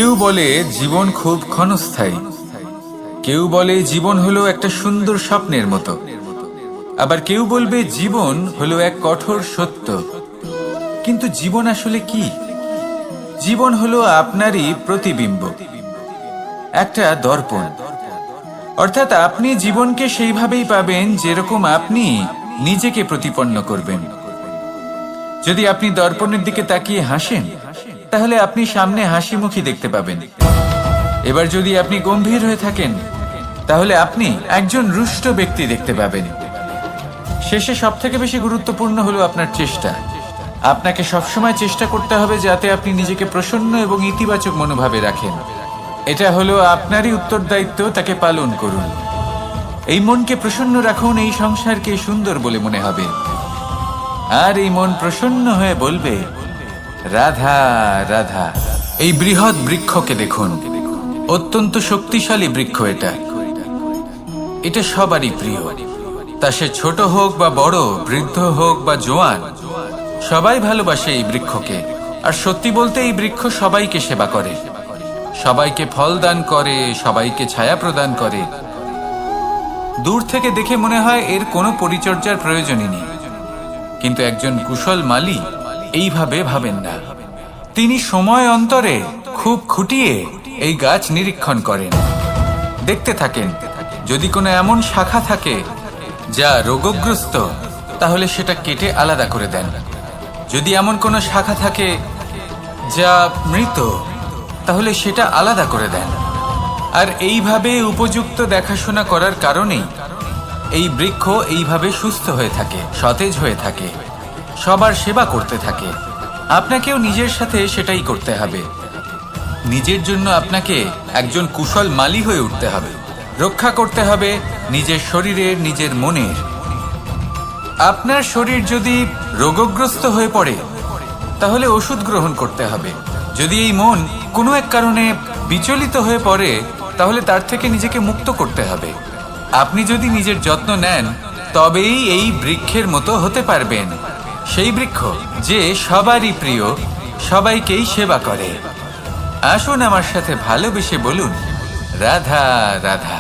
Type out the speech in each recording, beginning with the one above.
কেউ বলে জীবন খুব ক্ষণস্থায়ী, কেউ বলে জীবন হলো একটা সুন্দর স্বপ্নের মতো, আবার কেউ বলবে জীবন হলো এক কঠোর সত্য। কিন্তু জীবন আসলে কি? জীবন হলো আপনারই প্রতিবিম্ব, একটা দর্পণ। অর্থাৎ আপনি জীবনকে সেইভাবেই পাবেন যেরকম আপনি নিজেকে প্রতিপন্ন করবেন। যদি আপনি দর্পণের দিকে তাকিয়ে হাসেন, তাহলে আপনি সামনে হাসি মুখী দেখতে পাবেন। এবার যদি আপনি গম্ভীর হয়ে থাকেন, তাহলে আপনি একজন রুষ্ট ব্যক্তি দেখতে পাবেন। শেষে সবথেকে বেশি গুরুত্বপূর্ণ হলো আপনার চেষ্টা। আপনাকে সবসময় চেষ্টা করতে হবে যাতে আপনি নিজেকে প্রসন্ন এবং ইতিবাচক মনোভাবে রাখেন। এটা হলো আপনারই উত্তরদায়িত্ব, তাকে পালন করুন। এই মনকে প্রসন্ন রাখুন, এই সংসারকে সুন্দর বলে মনে হবে। আর এই মন প্রসন্ন হয়ে বলবে, রাধা রাধা। এই বৃহৎ বৃক্ষকে দেখুন, অত্যন্ত শক্তিশালী বৃক্ষ। এটা সবারই প্রিয়, তা সে ছোট হোক বা বড়, বৃদ্ধ হোক বা জোয়ান, সবাই ভালোবাসে এই বৃক্ষকে। আর সত্যি বলতে এই বৃক্ষ সবাইকে সেবা করে, সবাইকে ফল দান করে, সবাইকে ছায়া প্রদান করে। দূর থেকে দেখে মনে হয় এর কোনো পরিচর্যার প্রয়োজনই নেই, কিন্তু একজন কুশল মালী এইভাবে ভাবেন না। তিনি সময় অন্তরে খুব খুঁটিয়ে এই গাছ নিরীক্ষণ করেন, দেখতে থাকেন। যদি কোনো এমন শাখা থাকে যা রোগগ্রস্ত, তাহলে সেটা কেটে আলাদা করে দেন। যদি এমন কোনো শাখা থাকে যা মৃত, তাহলে সেটা আলাদা করে দেন। আর এইভাবে উপযুক্ত দেখাশোনা করার কারণেই এই বৃক্ষ এইভাবে সুস্থ হয়ে থাকে, সতেজ হয়ে থাকে, সবার সেবা করতে থাকে। আপনাকেও নিজের সাথে সেটাই করতে হবে। নিজের জন্য আপনাকে একজন কুশল মালী হয়ে উঠতে হবে, রক্ষা করতে হবে নিজের শরীরের, নিজের মনের। আপনার শরীর যদি রোগগ্রস্ত হয়ে পড়ে, তাহলে ওষুধ গ্রহণ করতে হবে। যদি এই মন কোনো এক কারণে বিচলিত হয়ে পড়ে, তাহলে তার থেকে নিজেকে মুক্ত করতে হবে। আপনি যদি নিজের যত্ন নেন, তবেই এই বৃক্ষের মতো হতে পারবেন, সেই বৃক্ষ যে সবারই প্রিয়, সবাইকেই সেবা করে। আসুন আমার সাথে ভালোবেসে বলুন, রাধা রাধা।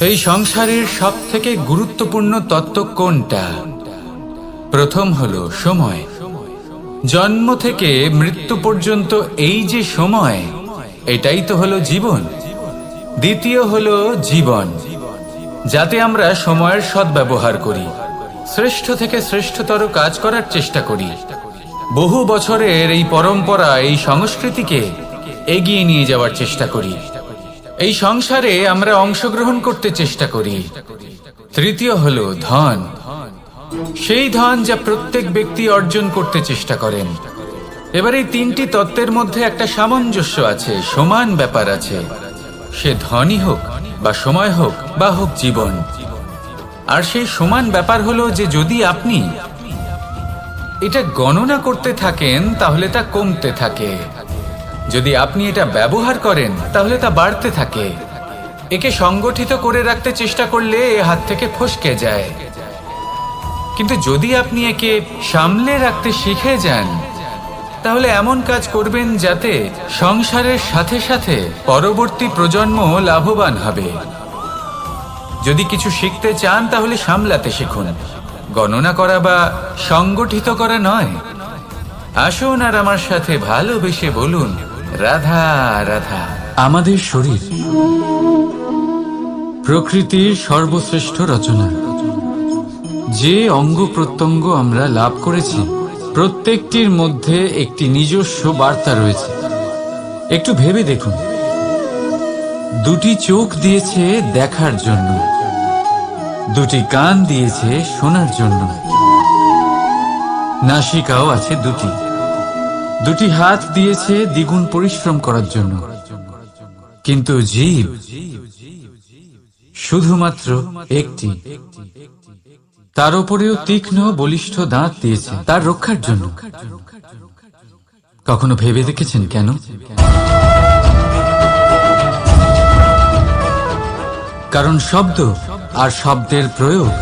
এই সংসারের সব থেকে গুরুত্বপূর্ণ তত্ত্ব কোনটা? প্রথম হলো সময়। জন্ম থেকে মৃত্যু পর্যন্ত এই যে সময়, এটাই তো হলো জীবন। দ্বিতীয় হলো জীবন, যাতে আমরা সময়ের সদ্ব্যবহার করি, শ্রেষ্ঠ থেকে শ্রেষ্ঠতর কাজ করার চেষ্টা করি। বহু বছরের এই পরম্পরা, এই সংস্কৃতিকে এগিয়ে নিয়ে যাওয়ার চেষ্টা করি। এই সংসারে আমরা অংশগ্রহণ করতে চেষ্টা করি। তৃতীয় হলো ধন, সেই ধন যা প্রত্যেক ব্যক্তি অর্জন করতে চেষ্টা করেন। এবার এই তিনটি তত্ত্বের মধ্যে একটা সামঞ্জস্য আছে, সমান ব্যাপার আছে। সে ধনই হোক বা সময় হোক বা হোক জীবন। আর সেই সমান ব্যাপার হলো যে যদি আপনি এটা গণনা করতে থাকেন, তাহলে তা কমতে থাকে। যদি আপনি এটা ব্যবহার করেন, তাহলে তা বাড়তে থাকে। একে সংগঠিত করে রাখতে চেষ্টা করলে এ হাত থেকে ফসকে যায়। কিন্তু যদি আপনি একে সামলে রাখতে শিখে যান, তাহলে এমন কাজ করবেন যাতে সংসারের সাথে সাথে পরবর্তী প্রজন্ম লাভবান হবে। যদি কিছু শিখতে চান, তাহলে সামলাতে শিখুন, গণনা করা বা সংগঠিত করা নয়। আসুন আর আমার সাথে ভালোবেসে বলুন, রাধা রাধা। আমাদের শরীর প্রকৃতির সর্বশ্রেষ্ঠ রচনা। যে অঙ্গ প্রত্যঙ্গ আমরা লাভ করেছি, প্রত্যেকটির মধ্যে একটি নিজস্ব বার্তা রয়েছে। একটু ভেবে দেখুন, দুটি চোখ দিয়েছে দেখার জন্য, দুটি কান দিয়েছে শোনার জন্য, নাসিকাও আছে দুটি, দুটি হাত দিয়েছে দ্বিগুণ পরিশ্রম করার জন্য। কিন্তু জীব শুধুমাত্র একটি। তার উপরেও তীক্ষ্ণ বলিষ্ঠ দাঁত দিয়েছে তার রক্ষার জন্য। কখনো ভেবে দেখেছেন কেন? কারণ শব্দ আর শব্দের প্রয়োগ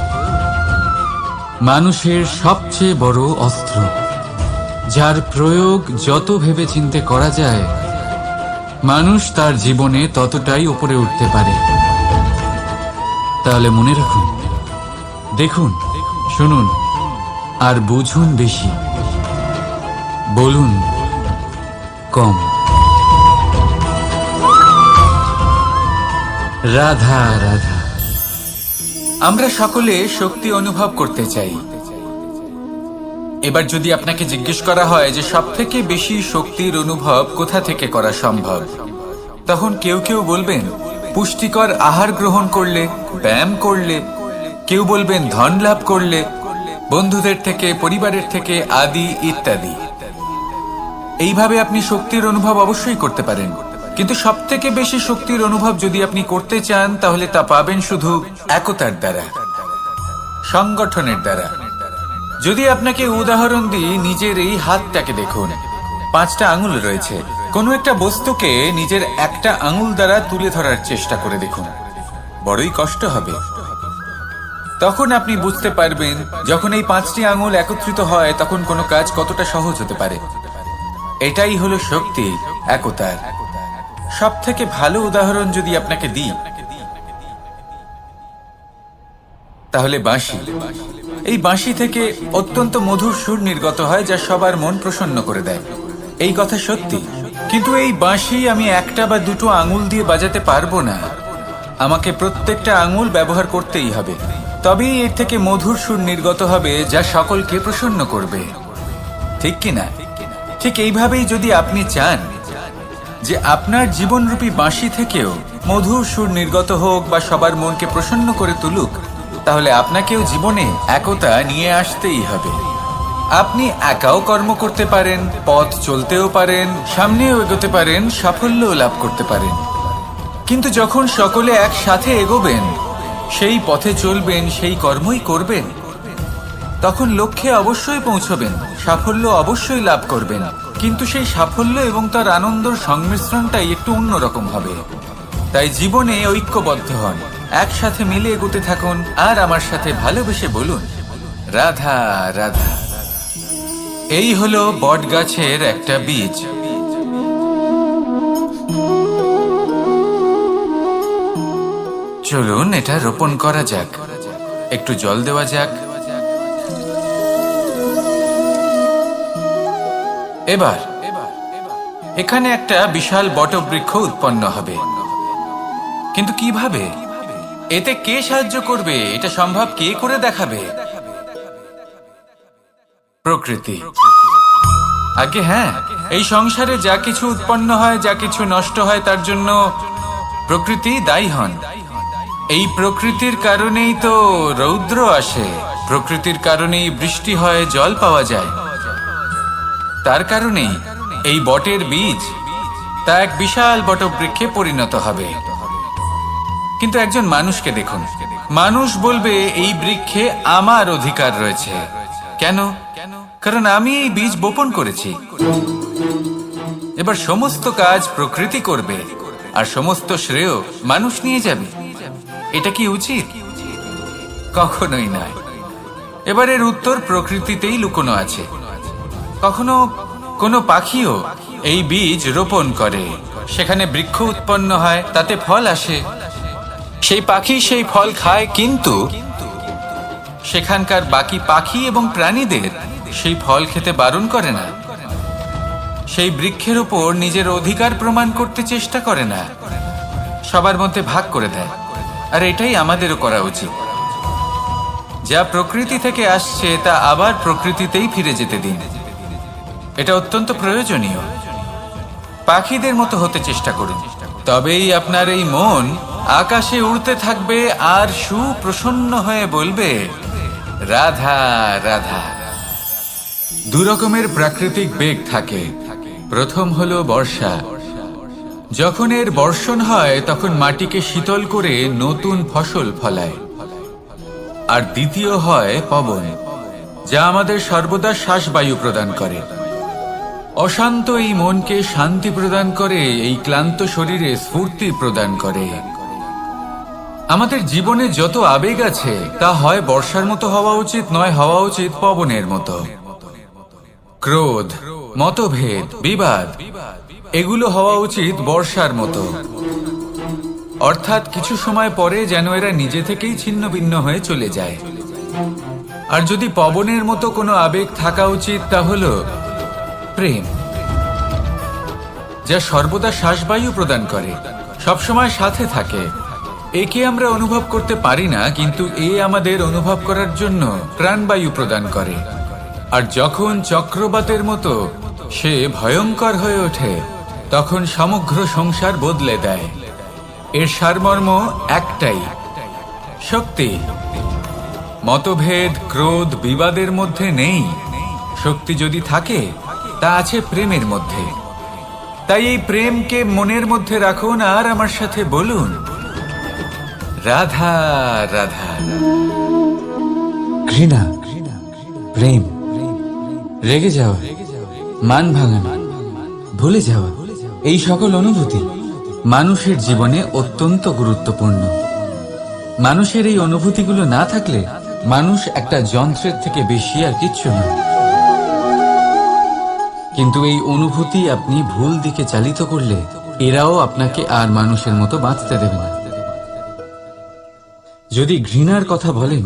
মানুষের সবচেয়ে বড় অস্ত্র, যার প্রয়োগ যত ভেবেচিন্তে করা যায় মানুষ তার জীবনে ততটাই উপরে উঠতে পারে। তাহলে মনে রাখুন, দেখুন, শুনুন আর বুঝুন বেশি, বলুন কম। রাধা রাধা। আমরা সকলে শক্তি অনুভব করতে চাই। এবার যদি আপনাকে জিজ্ঞেস করা হয় যে সবথেকে বেশি শক্তির অনুভব কোথা থেকে করা সম্ভব, তখন কেউ কেউ বলবেন পুষ্টিকর আহার গ্রহণ করলে, ব্যায়াম করলে, কেউ বলবেন ধন লাভ করলে, বন্ধুদের থেকে, পরিবারের থেকে, আদি ইত্যাদি। এইভাবে আপনি শক্তির অনুভব অবশ্যই করতে পারেন, কিন্তু সবথেকে বেশি শক্তির অনুভব যদি আপনি করতে চান তাহলে তা পাবেন শুধু একতার দ্বারা, সংগঠনের দ্বারা। যদি আপনাকে উদাহরণ দিই, নিজের এই হাতটাকে দেখুন, 5টা আঙুল রয়েছে। কোনো একটা বস্তুকে নিজের একটা আঙুল দ্বারা তুলে ধরার চেষ্টা করে দেখুন, বড়ই কষ্ট হবে। তখন আপনি বুঝতে পারবেন যখন এই 5টি আঙুল একত্রিত হয় তখন কোনো কাজ কতটা সহজ হতে পারে। এটাই হলো শক্তি, একতার। সব থেকে ভালো উদাহরণ যদি আপনাকে দিই তাহলে বাঁশি। এই বাঁশি থেকে অত্যন্ত মধুর সুর নির্গত হয় যা সবার মন প্রসন্ন করে দেয়। এই কথা সত্যি, কিন্তু এই বাঁশি আমি একটা বা দুটো আঙুল দিয়ে বাজাতে পারবো না। আমাকে প্রত্যেকটা আঙুল ব্যবহার করতেই হবে, তবেই এর থেকে মধুর সুর নির্গত হবে যা সকলকে প্রসন্ন করবে, ঠিক কিনা? ঠিক এইভাবেই যদি আপনি চান যে আপনার জীবনরূপী বাঁশি থেকেও মধুর সুর নির্গত হোক বা সবার মনকে প্রসন্ন করে তুলুক, তাহলে আপনাকেও জীবনে একতা নিয়ে আসতেই হবে। আপনি একাও কর্ম করতে পারেন, পথ চলতেও পারেন, সামনেও এগোতে পারেন, সাফল্যও লাভ করতে পারেন। কিন্তু যখন সকলে একসাথে এগোবেন, সেই পথে চলবেন, সেই কর্মই করবেন, তখন লক্ষ্যে অবশ্যই পৌঁছবেন, সাফল্য অবশ্যই লাভ করবেন। কিন্তু সেই সাফল্য এবং তার আনন্দের সংমিশ্রণটাই একটু অন্যরকম হবে। তাই জীবনে ঐক্যবদ্ধ হন, একসাথে মিলে এগোতে থাকুন, আর আমার সাথে ভালোবেসে বলুন রাধা রাধা। এই হলো বট গাছের একটা বীজ। চলুন এটা রোপণ করা যাক, একটু জল দেওয়া যাক। এবার এখানে একটা বিশাল বটবৃক্ষ উৎপন্ন হবে, কিন্তু কিভাবে? এতে কে সাহায্য করবে? এটা সম্ভব কে করে দেখাবে? প্রকৃতি। আগে হ্যাঁ, এই সংসারে যা কিছু উৎপন্ন হয়, যা কিছু নষ্ট হয়, তার জন্য প্রকৃতি দায়ী হন। এই প্রকৃতির কারণেই তো রৌদ্র আসে, প্রকৃতির কারণেই বৃষ্টি হয়, জল পাওয়া যায়। তার কারণেই এই বটের বীজ তা এক বিশাল বটবৃক্ষে পরিণত হবে। কিন্তু একজন মানুষকে দেখুন, মানুষ বলবে এই বৃক্ষে আমার অধিকার রয়েছে। কেন? কারণ আমি এই বীজ বপন করেছি। এবার সমস্ত কাজ প্রকৃতি করবে আর সমস্ত শ্রেয় মানুষ নিয়ে যাবে। এটা কি উচিত? কখনোই নয়। এবার এর উত্তর প্রকৃতিতেই লুকোনো আছে। কখনো কোনো পাখিও এই বীজ রোপণ করে, সেখানে বৃক্ষ উৎপন্ন হয়, তাতে ফল আসে, সেই পাখি সেই ফল খায়, কিন্তু সেখানকার বাকি পাখি এবং প্রাণীদের সেই ফল খেতে বারণ করে না। সেই বৃক্ষের উপর নিজের অধিকার প্রমাণ করতে চেষ্টা করে না, সবার মধ্যে ভাগ করে দেয়। আর এটাই আমাদেরও করা উচিত। যা প্রকৃতি থেকে আসছে তা আবার প্রকৃতিতেই ফিরে যেতে দিন। এটা অত্যন্ত প্রয়োজনীয়। পাখিদের মতো হতে চেষ্টা করুন, তবেই আপনার এই মন আকাশে উড়তে থাকবে আর সুপ্রসন্ন হয়ে বলবে রাধা রাধা। দু রকমের প্রাকৃতিক বেগ থাকে। প্রথম হলো বর্ষা। যখন এর বর্ষণ হয় তখন মাটিকে শীতল করে নতুন ফসল ফলায়। আর দ্বিতীয় হয় পবন, যা আমাদের সর্বদা শ্বাসবায়ু প্রদান করে। অশান্ত এই মনকে শান্তি প্রদান করে, এই ক্লান্ত শরীরে স্ফূর্তি প্রদান করে। আমাদের জীবনে যত আবেগ আছে তা হয় বর্ষার মতো হওয়া উচিত, নয় হওয়া উচিত পবনের মতো। ক্রোধ, মতভেদ, বিবাদ এগুলো হওয়া উচিত বর্ষার মতো, অর্থাৎ কিছু সময় পরে যেন এরা নিজে থেকেই ছিন্ন ভিন্ন হয়ে চলে যায়। আর যদি পবনের মতো কোনো আবেগ থাকা উচিত, তা হলো প্রেম, যা সর্বদা শ্বাসবায়ু প্রদান করে, সবসময় সাথে থাকে। একে আমরা অনুভব করতে পারি না, কিন্তু এ আমাদের অনুভব করার জন্য প্রাণবায়ু প্রদান করে। আর যখন চক্রবাতের মতো সে ভয়ঙ্কর হয়ে ওঠে, তখন সমগ্র সংসার বদলে দেয়। এর সারমর্ম একটাই, শক্তি। মতভেদ, ক্রোধ, বিবাদের মধ্যে নেই। শক্তি যদি থাকে, তা আছে প্রেমের মধ্যে। তাই এই প্রেমকে মনের মধ্যে রাখুন আর আমার সাথে বলুন, রাধা রাধা। ঘৃণা, প্রেম, রেগে যাওয়া, মান ভাঙানো, ভুলে যাওয়া, এই সকল অনুভূতি মানুষের জীবনে অত্যন্ত গুরুত্বপূর্ণ। মানুষের এই অনুভূতিগুলো না থাকলে মানুষ একটা যন্ত্রের থেকে বেশি আর কিচ্ছু না। কিন্তু এই অনুভূতি আপনি ভুল দিকে চালিত করলে এরাও আপনাকে আর মানুষের মতো বাঁচতে দেবে না। যদি ঘৃণার কথা বলেন,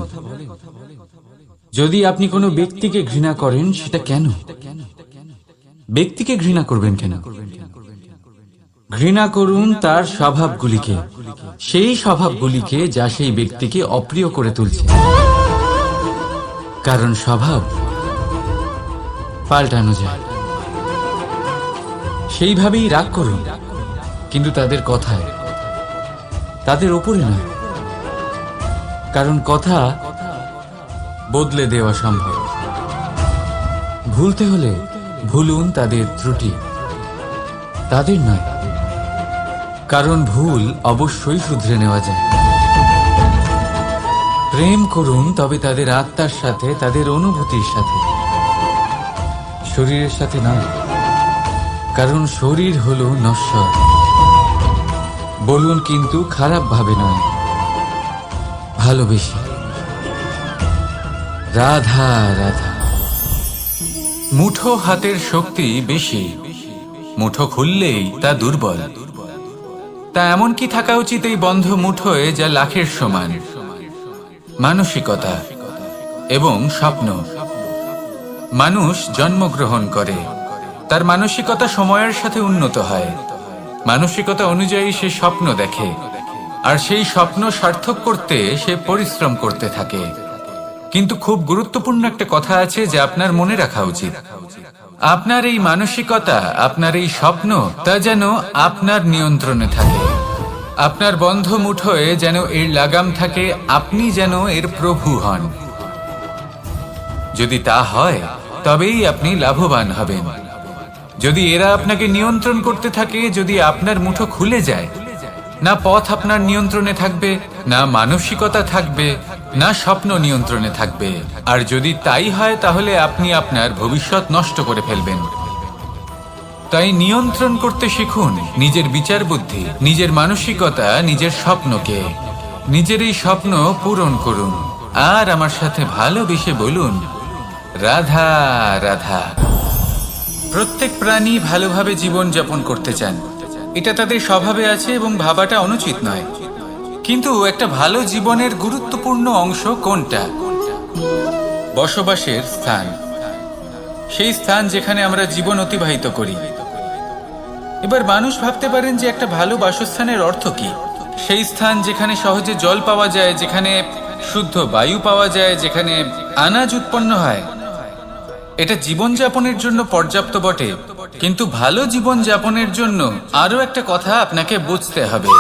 যদি আপনি কোনো ব্যক্তিকে ঘৃণা করেন, সেটা কেন? ব্যক্তিকে ঘৃণা করবেন কেন? ঘৃণা করুন তার স্বভাবগুলিকে, সেই স্বভাবগুলিকে যা সেই ব্যক্তিকে অপ্রিয় করে তুলছে। কারণ স্বভাব পাল্টানো যায়। সেইভাবেই রাগ করুন, কিন্তু তাদের কথায়, তাদের ওপরে নয়। কারণ কথা বদলে দেওয়া সম্ভব। ভুলতে হলে ভুলুন তাদের ত্রুটি, তাদের নয়। কারণ ভুল অবশ্যই শুধরে নেওয়া যায়। প্রেম করুন, তবে তাদের আত্মার সাথে, তাদের অনুভূতির সাথে, শরীরের সাথে নয়। কারণ শরীর হলো নশ্বর। বলুন, কিন্তু খারাপ ভাবে নয়, ভালোবেসে। রাধা রাধা। মুঠো হাতের শক্তি বেশি, মুঠো খুললেই তা দুর্বল। তা এমন কি থাকা উচিত এই বন্ধ মুঠোয় যা লাখের সমান? মানসিকতা এবং স্বপ্ন। মানুষ জন্মগ্রহণ করে, তার মানসিকতা সময়ের সাথে উন্নত হয়। মানসিকতা অনুযায়ী সে স্বপ্ন দেখে, আর সেই স্বপ্ন সার্থক করতে সে পরিশ্রম করতে থাকে। কিন্তু খুব গুরুত্বপূর্ণ একটা কথা আছে যা আপনার মনে রাখা উচিত। আপনার এই মানসিকতা, আপনার এই স্বপ্ন, তা যেন আপনার নিয়ন্ত্রণে থাকে। আপনার বন্ধ মুঠোয় যেন এর লাগাম থাকে, আপনি যেন এর প্রভু হন। যদি তা হয়, তবেই আপনি লাভবান হবেন। যদি এরা আপনাকে নিয়ন্ত্রণ করতে থাকে, যদি আপনার মুঠো খুলে যায়, না পথ আপনার নিয়ন্ত্রণে থাকবে, না মানসিকতা থাকবে, না স্বপ্ন নিয়ন্ত্রণে থাকবে। আর যদি তাই হয়, তাহলে আপনি আপনার ভবিষ্যৎ নষ্ট করে ফেলবেন। তাই নিয়ন্ত্রণ করতে শিখুন নিজের বিচার বুদ্ধি, নিজের মানসিকতা, নিজের স্বপ্নকে। নিজের এই স্বপ্ন পূরণ করুন আর আমার সাথে ভালোবেসে বলুন, রাধা রাধা। প্রত্যেক প্রাণী ভালোভাবে জীবন যাপন করতে চান, এটা তাদের স্বভাবে আছে এবং ভাবাটা অনুচিত নয়। কিন্তু একটা ভালো জীবনের গুরুত্বপূর্ণ অংশ কোনটা? বসবাসের স্থান, সেই স্থান যেখানে আমরা জীবন অতিবাহিত করি। এবার মানুষ ভাবতে পারেন যে একটা ভালো বাসস্থানের অর্থ কি? সেই স্থান যেখানে সহজে জল পাওয়া যায়, যেখানে শুদ্ধ বায়ু পাওয়া যায়, যেখানে আনাজ উৎপন্ন হয়। এটা জীবনযাপনের জন্য পর্যাপ্ত বটে, কিন্তু ভালো জীবনযাপনের জন্য আরো একটা কথা আপনাকে বুঝতে হবে।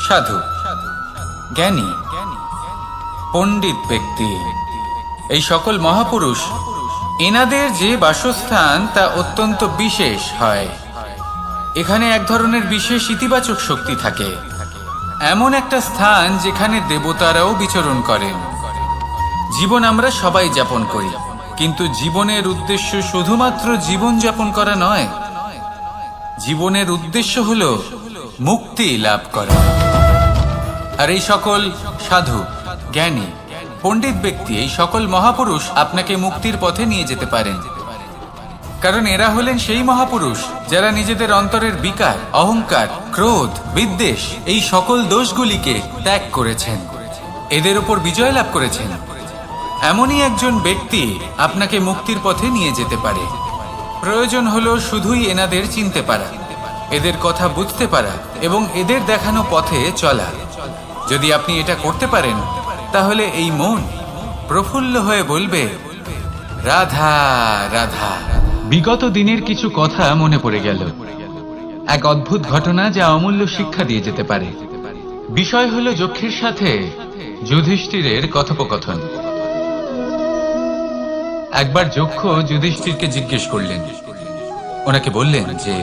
সাধু, জ্ঞানী, পণ্ডিত ব্যক্তি, এই সকল মহাপুরুষ, এনাদের যে বাসস্থান তা অত্যন্ত বিশেষ হয়। এখানে এক ধরনের বিশেষ ইতিবাচক শক্তি থাকে। এমন একটা স্থান যেখানে দেবতারাও বিচরণ করেন। জীবন আমরা সবাই যাপন করি, কিন্তু জীবনের উদ্দেশ্য শুধুমাত্র জীবন যাপন করা নয়। জীবনের উদ্দেশ্য হলো মুক্তি লাভ করা। আর এই সকল সাধু, জ্ঞানী, পণ্ডিত ব্যক্তি, এই সকল মহাপুরুষ আপনাকে মুক্তির পথে নিয়ে যেতে পারেন। কারণ এরা হলেন সেই মহাপুরুষ যারা নিজেদের অন্তরের বিকার, অহংকার, ক্রোধ, বিদ্বেষ এই সকল দোষগুলিকে ত্যাগ করেছেন, এদের ওপর বিজয় লাভ করেছেন। এমনই একজন ব্যক্তি আপনাকে মুক্তির পথে নিয়ে যেতে পারে। প্রয়োজন হলো শুধুই এনাদের চিনতে পারা, এদের কথা বুঝতে পারা এবং এদের দেখানো পথে চলা। যদি আপনি এটা করতে পারেন, তাহলে এই মন প্রফুল্ল হয়ে বলবে, রাধা রাধা। বিগত দিনের কিছু কথা মনে পড়ে গেল, এক অদ্ভুত ঘটনা যা অমূল্য শিক্ষা দিয়ে যেতে পারে। বিষয় হলো যক্ষের সাথে যুধিষ্ঠিরের কথোপকথন। একবার যক্ষ যুধিষ্ঠিরকে জিজ্ঞেস করলেন, ওনাকে বললেন যে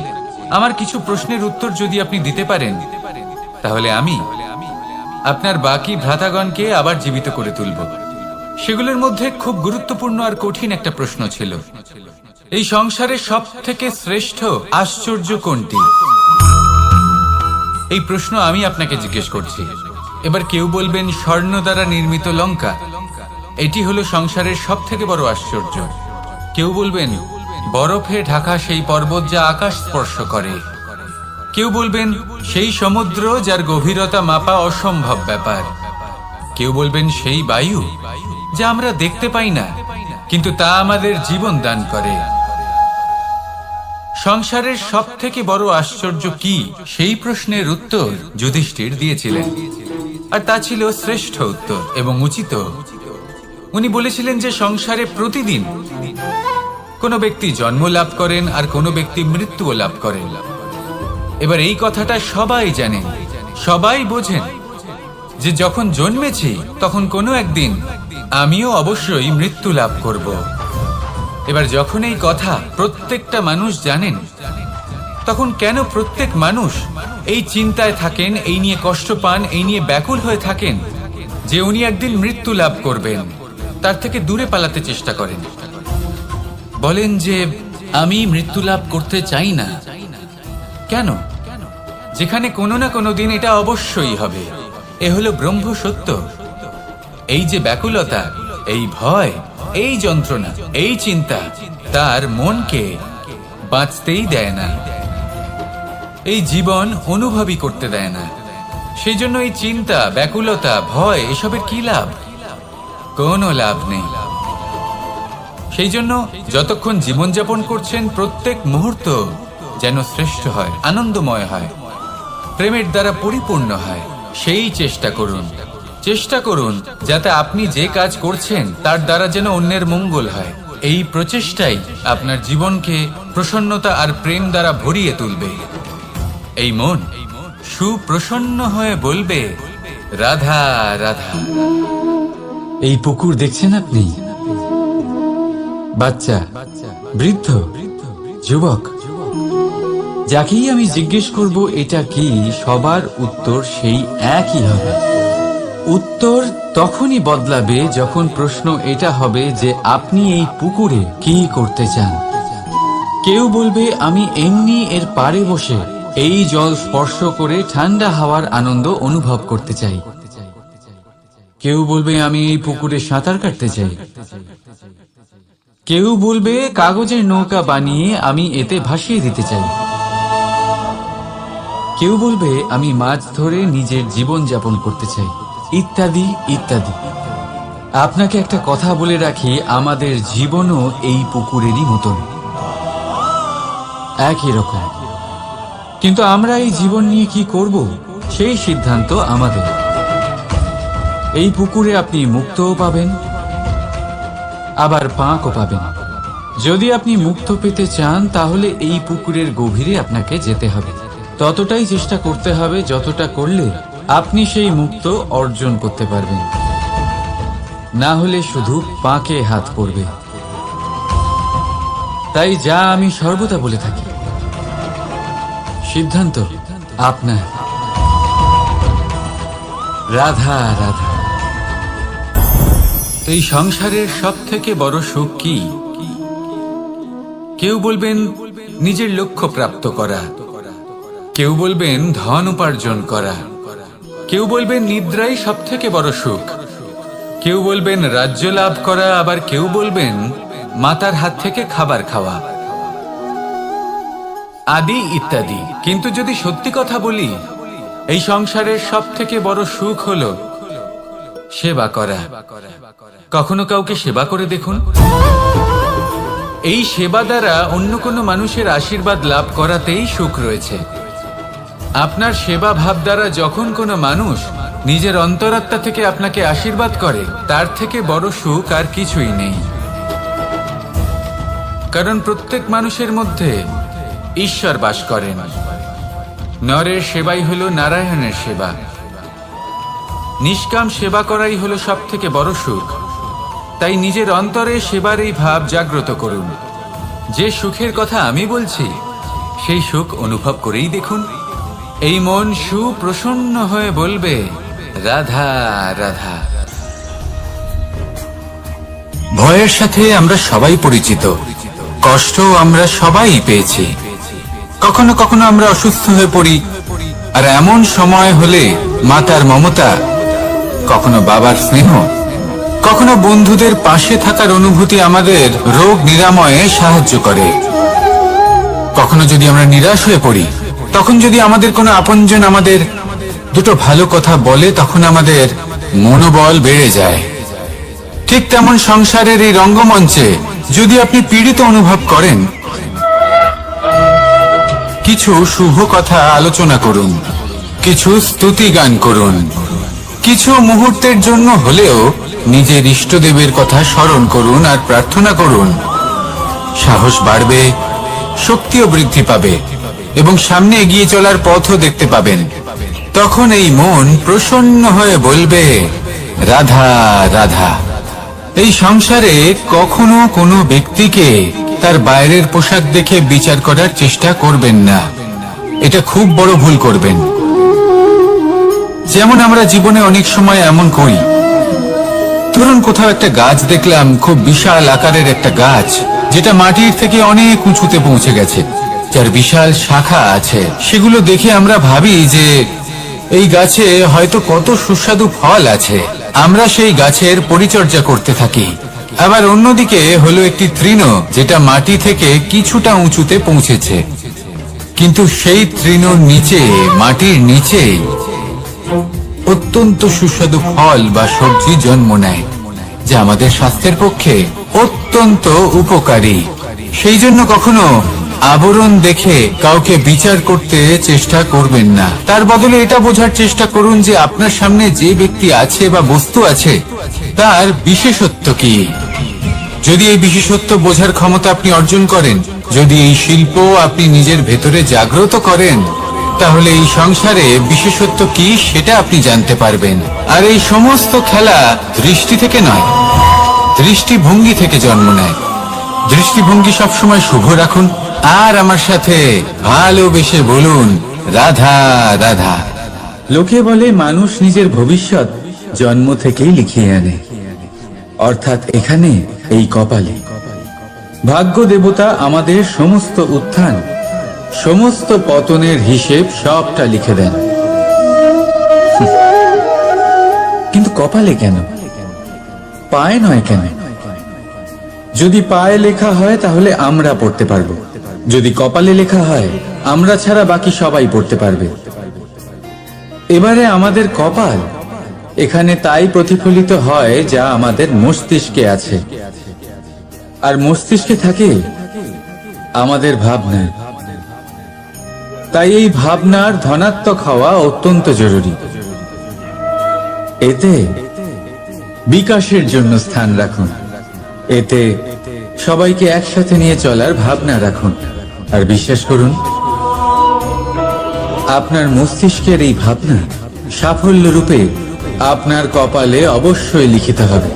আমার কিছু প্রশ্নের উত্তর যদি আপনি দিতে পারেন, তাহলে আমি আপনার বাকি ভ্রাতাগণকে আবার জীবিত করে তুলব। সেগুলোর মধ্যে খুব গুরুত্বপূর্ণ আর কঠিন একটা প্রশ্ন ছিল, এই সংসারের সব থেকে শ্রেষ্ঠ আশ্চর্য কোনটি? এই প্রশ্ন আমি আপনাকে জিজ্ঞেস করছি। এবার কেউ বলবেন স্বর্ণ দ্বারা নির্মিত লঙ্কা, এটি হলো সংসারের সব থেকে বড় আশ্চর্য। কেউ বলবেন বরফে ঢাকা সেই পর্বত যা আকাশ স্পর্শ করে। কেউ বলবেন সেই সমুদ্র যার গভীরতা মাপা অসম্ভব ব্যাপার। কেউ বলবেন সেই বায়ু যা আমরা দেখতে পাই না, কিন্তু তা আমাদের জীবন দান করে। সংসারের সব থেকে বড় আশ্চর্য কি, সেই প্রশ্নের উত্তর যুধিষ্ঠির দিয়েছিলেন, আর তা ছিল শ্রেষ্ঠ উত্তর এবং উচিত। উনি বলেছিলেন যে সংসারে প্রতিদিন কোনো ব্যক্তি জন্ম লাভ করেন আর কোনো ব্যক্তি মৃত্যুও লাভ করেন। এবার এই কথাটা সবাই জানেন, সবাই বোঝেন যে যখন জন্মেছি তখন কোনো একদিন আমিও অবশ্যই মৃত্যু লাভ করব। এবার যখন এই কথা প্রত্যেকটা মানুষ জানেন, তখন কেন প্রত্যেক মানুষ এই চিন্তায় থাকেন, এই নিয়ে কষ্ট পান, এই নিয়ে ব্যাকুল হয়ে থাকেন যে উনি একদিন মৃত্যু লাভ করবেন, তার থেকে দূরে পালাতে চেষ্টা করেন? বলেন যে আমি মৃত্যু লাভ করতে চাই না। কেন? যেখানে কোনো না কোনো দিন এটা অবশ্যই হবে। এ হলো ব্রহ্ম সত্য। এই যে ব্যাকুলতা, এই ভয়, এই যন্ত্রণা, এই চিন্তা তার মনকে বাঁচতেই দেয় না, এই জীবন অনুভবই করতে দেয় না। সেই জন্য এই চিন্তা, ব্যাকুলতা, ভয় এসবের কি লাভ? কোনো লাভ নেই। সেই জন্য যতক্ষণ জীবনযাপন করছেন, প্রত্যেক মুহূর্ত যেন শ্রেষ্ঠ হয়, আনন্দময় হয়, প্রেমের দ্বারা পরিপূর্ণ হয়, সেই চেষ্টা করুন। চেষ্টা করুন যাতে আপনি যে কাজ করছেন তার দ্বারা যেন অন্যের মঙ্গল হয়। এই প্রচেষ্টাই আপনার জীবনকে প্রসন্নতা আর প্রেম দ্বারা ভরিয়ে তুলবে। এই মন সুপ্রসন্ন হয়ে বলবে, রাধা রাধা। এই পুকুর দেখছেন আপনি? বাচ্চা, বৃদ্ধ, যুবক, যাকেই আমি জিজ্ঞেস করব এটা কি, সবার উত্তর সেই একই হবে। উত্তর তখনই বদলাবে যখন প্রশ্ন এটা হবে যে আপনি এই পুকুরে কি করতে চান। কেউ বলবে আমি এমনি এর পাড়ে বসে এই জল স্পর্শ করে ঠান্ডা হাওয়ার আনন্দ অনুভব করতে চাই। কেউ বলবে আমি এই পুকুরে সাঁতার কাটতে চাই। কেউ বলবে কাগজের নৌকা বানিয়ে আমি এতে ভাসিয়ে দিতে চাই। কেউ বলবে আমি মাছ ধরে নিজের জীবন যাপন করতে চাই, ইত্যাদি ইত্যাদি। আপনাকে একটা কথা বলে রাখি, আমাদের জীবনও এই পুকুরেরই মতন, একই রকম। কিন্তু আমরা এই জীবন নিয়ে কি করব, সেই সিদ্ধান্ত আমাদের। এই পুকুরে আপনি মুক্তও পাবেন, আবার পাঁকও পাবেন। যদি আপনি মুক্ত পেতে চান, তাহলে এই পুকুরের গভীরে আপনাকে যেতে হবে। ততটাই চেষ্টা করতে হবে যতটা করলে আপনি সেই মুক্ত অর্জন করতে পারবেন। না হলে শুধু পাঁকে হাত পড়বে। তাই যা আমি সর্বদা বলে থাকি, সিদ্ধান্ত আপনার। রাধা রাধা। এই সংসারের সব থেকে বড় সুখ কি? কেউ বলবেন নিজের লক্ষ্য প্রাপ্ত করা, কেউ বলবেন ধন উপার্জন করা, কেউ বলবেন নিদ্রাই সব থেকে বড় সুখ, কেউ বলবেন রাজ্য লাভ করা, আবার কেউ বলবেন মাতার হাত থেকে খাবার খাওয়া। আদি ইত্যাদি। কিন্তু যদি সত্যি কথা বলি, এই সংসারের সব থেকে বড় সুখ হলো সেবা করা। কখনো কাউকে সেবা করে দেখুন। এই সেবা দ্বারা অন্য কোনো মানুষের আশীর্বাদ লাভ করাতেই সুখ রয়েছে। আপনার সেবা ভাব দ্বারা যখন কোনো মানুষ নিজের অন্তরাত্মা থেকে আপনাকে আশীর্বাদ করে, তার থেকে বড় সুখ আর কিছুই নেই। কারণ প্রত্যেক মানুষের মধ্যে ঈশ্বর বাস করেন। নরের সেবাই হলো নারায়ণের সেবা। নিষ্কাম সেবা করাই হলো সব থেকে বড় সুখ। তাই নিজের অন্তরে সেবার এই ভাব জাগ্রত করুন। যে সুখের কথা আমি বলছি, সেই সুখ অনুভব করেই দেখুন। এই মন সুপ্রসন্ন হয়ে বলবে, রাধা রাধা। ভয়ের সাথে আমরা সবাই পরিচিত, কষ্ট আমরা সবাই পেয়েছি। কখনো কখনো আমরা অসুস্থ হয়ে পড়ি, আর এমন সময় হলে মাতার মমতা, কখনো বাবার স্নেহ, কখনো বন্ধুদের পাশে থাকার অনুভূতি আমাদের রোগ নিরাময়ে সাহায্য করে। কখনো যদি আমরা নিরাশ হয়ে পড়ি, তখন যদি আমাদের কোনো আপনজন আমাদের দুটো ভালো কথা বলে, তখন আমাদের মনোবল বেড়ে যায়। ঠিক তেমন সংসারের এই রঙ্গমঞ্চে যদি আপনি পীড়িত অনুভব করেন, কিছু শুভ কথা আলোচনা করুন, কিছু স্তুতি গান করুন, কিছু মুহূর্তের জন্য হলেও নিজের ইষ্টদেবের কথা স্মরণ করুন আর প্রার্থনা করুন। সাহস বাড়বে, শক্তিও বৃদ্ধি পাবে এবং সামনে এগিয়ে চলার পথও দেখতে পাবেন। তখন এই মন প্রসন্ন হয়ে বলবে, রাধা রাধা। এই সংসারে কখনো কোনো ব্যক্তিকে তার বাইরের পোশাক দেখে বিচার করার চেষ্টা করবেন না। এটা খুব বড় ভুল করবেন। যেমন আমরা জীবনে অনেক সময় এমন করি, ধরুন কোথাও একটা গাছ দেখলাম, খুব বিশাল আকারের একটা গাছ, যেটা মাটির থেকে অনেক উঁচুতে পৌঁছে গেছে, যার বিশাল শাখা আছে। সেগুলো দেখে আমরা ভাবি যে এই গাছে হয়তো কত সুস্বাদু ফল আছে। আমরা সেই গাছের পরিচর্যা করতে থাকি। আবার অন্যদিকে হলো একটি তৃণ, যেটা মাটি থেকে কিছুটা উঁচুতে পৌঁছেছে, কিন্তু সেই তৃণর নিচে, মাটির নিচে অত্যন্ত সুস্বাদু ফল বা সবজি জন্ম নেয়, যা আমাদের স্বাস্থ্যের পক্ষে অত্যন্ত উপকারী। সেই জন্য কখনো আবরণ দেখে কাউকে বিচার করতে চেষ্টা করবেন না। তার বদলে এটা বোঝার চেষ্টা করুন যে আপনার সামনে যে ব্যক্তি আছে বা বস্তু আছে, তার বিশেষত্ব কি। যদি এই বিশেষত্ব বোঝার ক্ষমতা আপনি অর্জন করেন, যদি এই শিল্প আপনি নিজের ভেতরে জাগ্রত করেন, তাহলে এই সংসারে বিশেষত্ব কি সেটা আপনি জানতে পারবেন। আর এই সমস্ত খেলা দৃষ্টি থেকে নয়, দৃষ্টিভঙ্গি থেকে জন্ম নেয়। দৃষ্টিভঙ্গি সবসময় শুভ রাখুন, আর আমার সাথে ভালোবেসে বলুন, রাধা রাধা। লোকে বলে মানুষ নিজের ভবিষ্যৎ জন্ম থেকেই লিখিয়ে আনে, অর্থাৎ এখানে এই কপালে। ভাগ্য দেবতা আমাদের সমস্ত উত্থান, সমস্ত পতনের হিসেব সবটা লিখে দেন। কিন্তু কপালে কেন, পায়ে নয় কেন? যদি পায়ে লেখা হয় তাহলে আমরা পড়তে পারবো, যদি কপালে লেখা হয় আমরা ছাড়া বাকি সবাই পড়তে পারবে। এবারে আমাদের কপাল এখানে তাই প্রতিফলিত হয় যা আমাদের মস্তিষ্কে আছে, আর মস্তিষ্কে থাকে আমাদের ভাবনা। তাই এই ভাবনার ধনাত্মক হওয়া অত্যন্ত জরুরি। এতে বিকাশের জন্য স্থান রাখুন, এতে সবাইকে একসাথে নিয়ে চলার ভাবনা রাখুন, আর বিশ্বাস করুন আপনার মস্তিষ্কের এই ভাবনা সাফল্য রূপে আপনার কপালে অবশ্যই লিখিত হবে।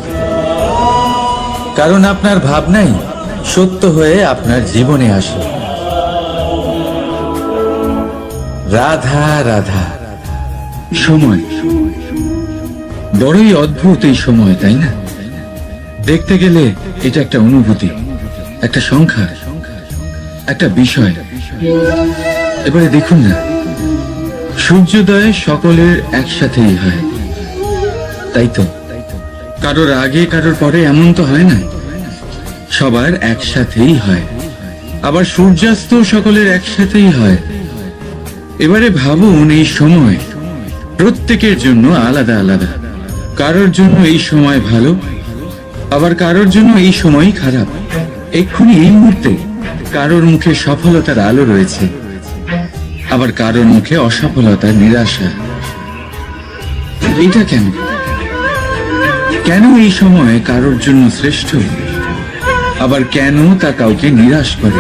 কারণ আপনার ভাবনাই সত্য হয়ে আপনার জীবনে আসে। রাধা রাধা। সময় বড়ই অদ্ভুত এই সময়, তাই না? দেখতে গেলে এটা একটা অনুভূতি, একটা সংখ্যা, একটা বিষয়। এবারে দেখুন না, সূর্যোদয় সকলের একসাথেই হয়, তাই তো? কারোর আগে কারোর পরে এমন তো হয় না, সবার একসাথেই হয়। আবার সূর্যাস্ত সকলের একসাথেই হয়। এবারে ভাবুন, এই সময় প্রত্যেকের জন্য আলাদা আলাদা। কারোর জন্য এই সময় ভালো, আবার কারোর জন্য এই সময়ই খারাপ। এক্ষুনি এই মুহূর্তে কারোর মুখে সফলতার আলো রয়েছে, আবার কারোর মুখে অসফলতার নিরাশা। এটা কেন? কেন এই সময় কারোর জন্য শ্রেষ্ঠ, আবার কেন তা কাউকে নিরাশ করে?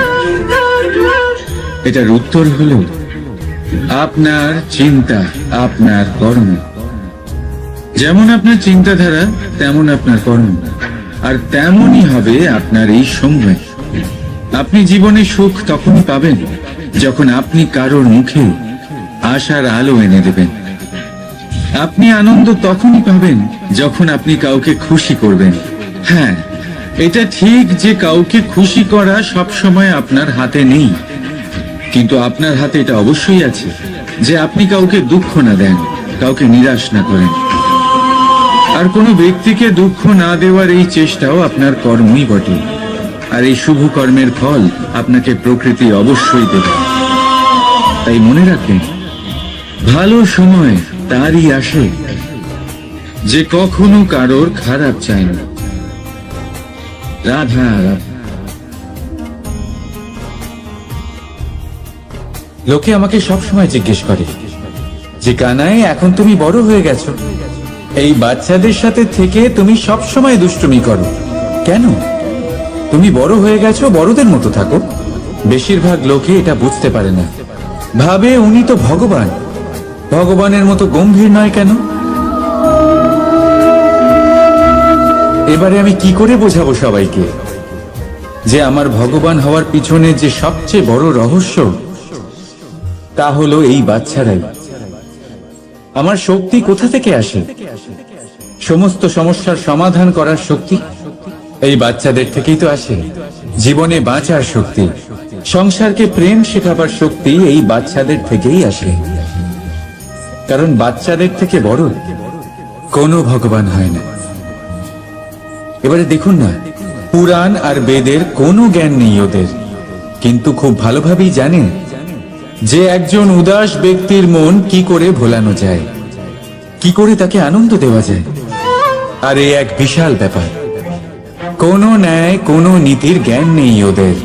এটার উত্তর হলো আপনার চিন্তা, আপনার কর্ম। যেমন আপনার চিন্তাধারা, তেমন আপনার কর্ম, আর তেমনই হবে আপনার এই সময়। আপনি জীবনে সুখ তখনই পাবেন যখন আপনি কারোর মুখে আশার আলো এনে দেবেন। আপনি আনন্দ তখনই পাবেন যখন আপনি কাউকে খুশি করবেন। হ্যাঁ, এটা ঠিক যে কাউকে খুশি করা সব সময় আপনার হাতে নেই, কিন্তু আপনার হাতে এটা অবশ্যই আছে যে আপনি কাউকে দুঃখ না দেন, কাউকে নিরাশ না করেন। আর কোনো ব্যক্তিকে দুঃখ না দেওয়ার এই চেষ্টাও আপনার কর্মই বটে। আর এই শুভ কর্মের ফল আপনাকে প্রকৃতি অবশ্যই দেবে। তাই মনে রাখবেন, ভালো সময় তারই আসে যে কখনো কারোর খারাপ চায় না। রাধা রাধা। লোকে আমাকে সবসময় জিজ্ঞেস করে যে কানাই, এখন তুমি বড় হয়ে গেছো, এই বাচ্চাদের সাথে থেকে তুমি সবসময় দুষ্টুমি করো কেন? তুমি বড় হয়ে গেছো, বড়দের মতো থাকো। বেশিরভাগ লোকে এটা বুঝতে পারে না, ভাবে উনি তো ভগবান, ভগবানের মতো গম্ভীর নয় কেন? এবারে আমি কি করে বোঝাবো সবাইকে যে আমার ভগবান হওয়ার পিছনে যে সবচেয়ে বড় রহস্য, তা হলো এই বাচ্চারাই। আমার শক্তি কোথা থেকে আসে? সমস্ত সমস্যার সমাধান করার শক্তি এই বাচ্চাদের থেকেই তো আসে। জীবনে বাঁচার শক্তি, সংসারকে প্রেম শেখাবার শক্তি এই বাচ্চাদের থেকেই আসে। কারণ বাচ্চাদের থেকে বড় কোনো ভগবান হয় না। এবারে দেখুন না, পুরাণ আর বেদের কোনো জ্ঞান নেই ওদের, কিন্তু খুব ভালোভাবেই জানে যে একজন উদাস ব্যক্তির মন কি করে ভোলানো যায়, কি করে তাকে আনন্দ দেওয়া যায়। আর এ এক বিশাল ব্যাপার। কোনো ন্যায়, কোনো নীতির জ্ঞান নেই ওদের,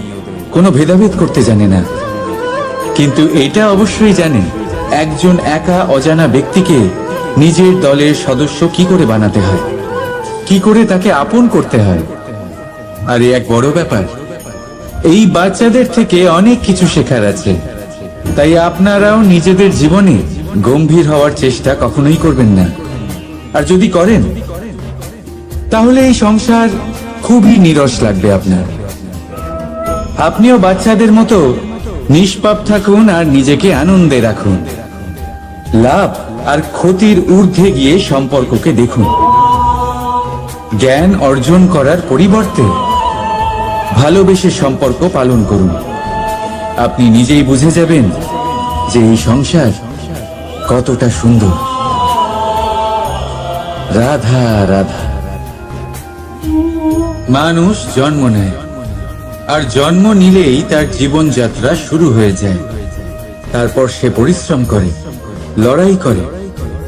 কোনো ভেদাভেদ করতে জানে না। কিন্তু এটা অবশ্যই জানে একজন একা অজানা ব্যক্তিকে নিজের দলের সদস্য কি করে বানাতে হয়, কি করে তাকে আপন করতে হয়। আর এ এক বড় ব্যাপার। এই বাচ্চাদের থেকে অনেক কিছু শেখার আছে। তাই আপনারাও নিজেদের জীবনে গম্ভীর হওয়ার চেষ্টা কখনোই করবেন না। আর যদি করেন, তাহলে এই সংসার খুবই নিরস লাগবে আপনার। আপনিও বাচ্চাদের মতো নিষ্পাপ থাকুন আর নিজেকে আনন্দে রাখুন। লাভ আর ক্ষতির ঊর্ধ্বে গিয়ে সম্পর্ককে দেখুন। জ্ঞান অর্জন করার পরিবর্তে ভালোবেসে সম্পর্ক পালন করুন। আপনি নিজেই বুঝে যাবেন যে এই সংসার কতটা সুন্দর। রাধা রাধা। মানুষ জন্ম নেয়, আর জন্ম নিলেই তার জীবনযাত্রা শুরু হয়ে যায়। তারপর সে পরিশ্রম করে, লড়াই করে,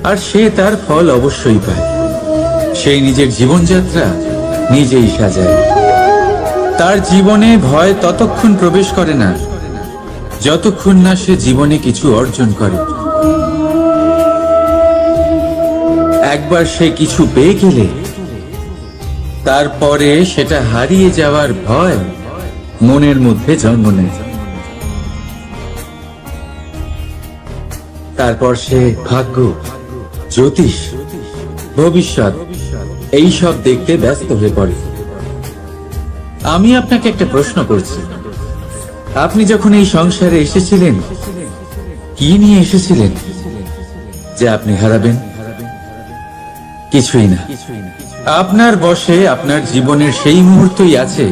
আর সে তার ফল অবশ্যই পায়। সেই নিজের জীবনযাত্রা নিজেই সাজায়। তার জীবনে ভয় ততক্ষণ প্রবেশ করে না যতক্ষণ না সে জীবনে কিছু অর্জন করে। একবার সে কিছু পেয়ে গেলে তারপরে সেটা হারিয়ে যাওয়ার ভয় মনের মধ্যে জন্ম নেয়। তারপর সে ভাগ্য, জ্যোতিষ, ভবিষ্যৎ এই সব দেখতে ব্যস্ত হয়ে পড়ে। আমি আপনাকে একটা প্রশ্ন করছি, আপনি যখন এই সংসারে এসেছিলেন, কি নিয়ে এসেছিলেন যে আপনি হারাবেন? কিছুই না। আপনার বশে আপনার জীবনের সেই মুহূর্তই আছে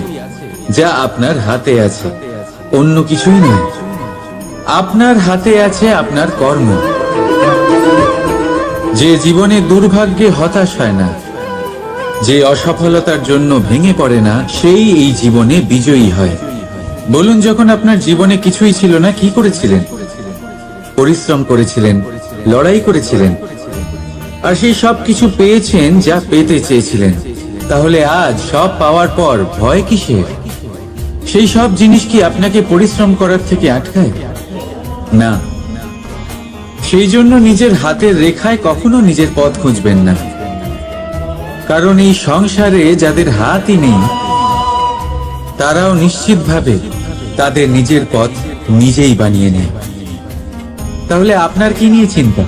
যা আপনার হাতে আছে, অন্য কিছুই নয়। আপনার হাতে আছে আপনার কর্ম। যে জীবনে দুর্ভাগ্যে হতাশ হয় না, যে অসফলতার জন্য ভেঙে পড়ে না, সেই এই জীবনে বিজয়ী হয়। বলুন, যখন আপনার জীবনে কিছুই ছিল না, কি করেছিলেন? পরিশ্রম করেছিলেন, লড়াই করেছিলেন, আর সেই সব কিছু পেয়েছেন যা পেতে চেয়েছিলেন। তাহলে আজ সব পাওয়ার পর ভয় কিসের? সেই সব জিনিস কি আপনাকে পরিশ্রম করার থেকে আটকায়? না। সেই জন্য নিজের হাতের রেখায় কখনো নিজের পথ খুঁজবেন না, কারণ এই সংসারে যাদের হাতই নেই তারাও নিশ্চিতভাবে তাদের নিজের পথ নিজেই বানিয়ে নেয়। তাহলে আপনার কি নিয়ে চিন্তা?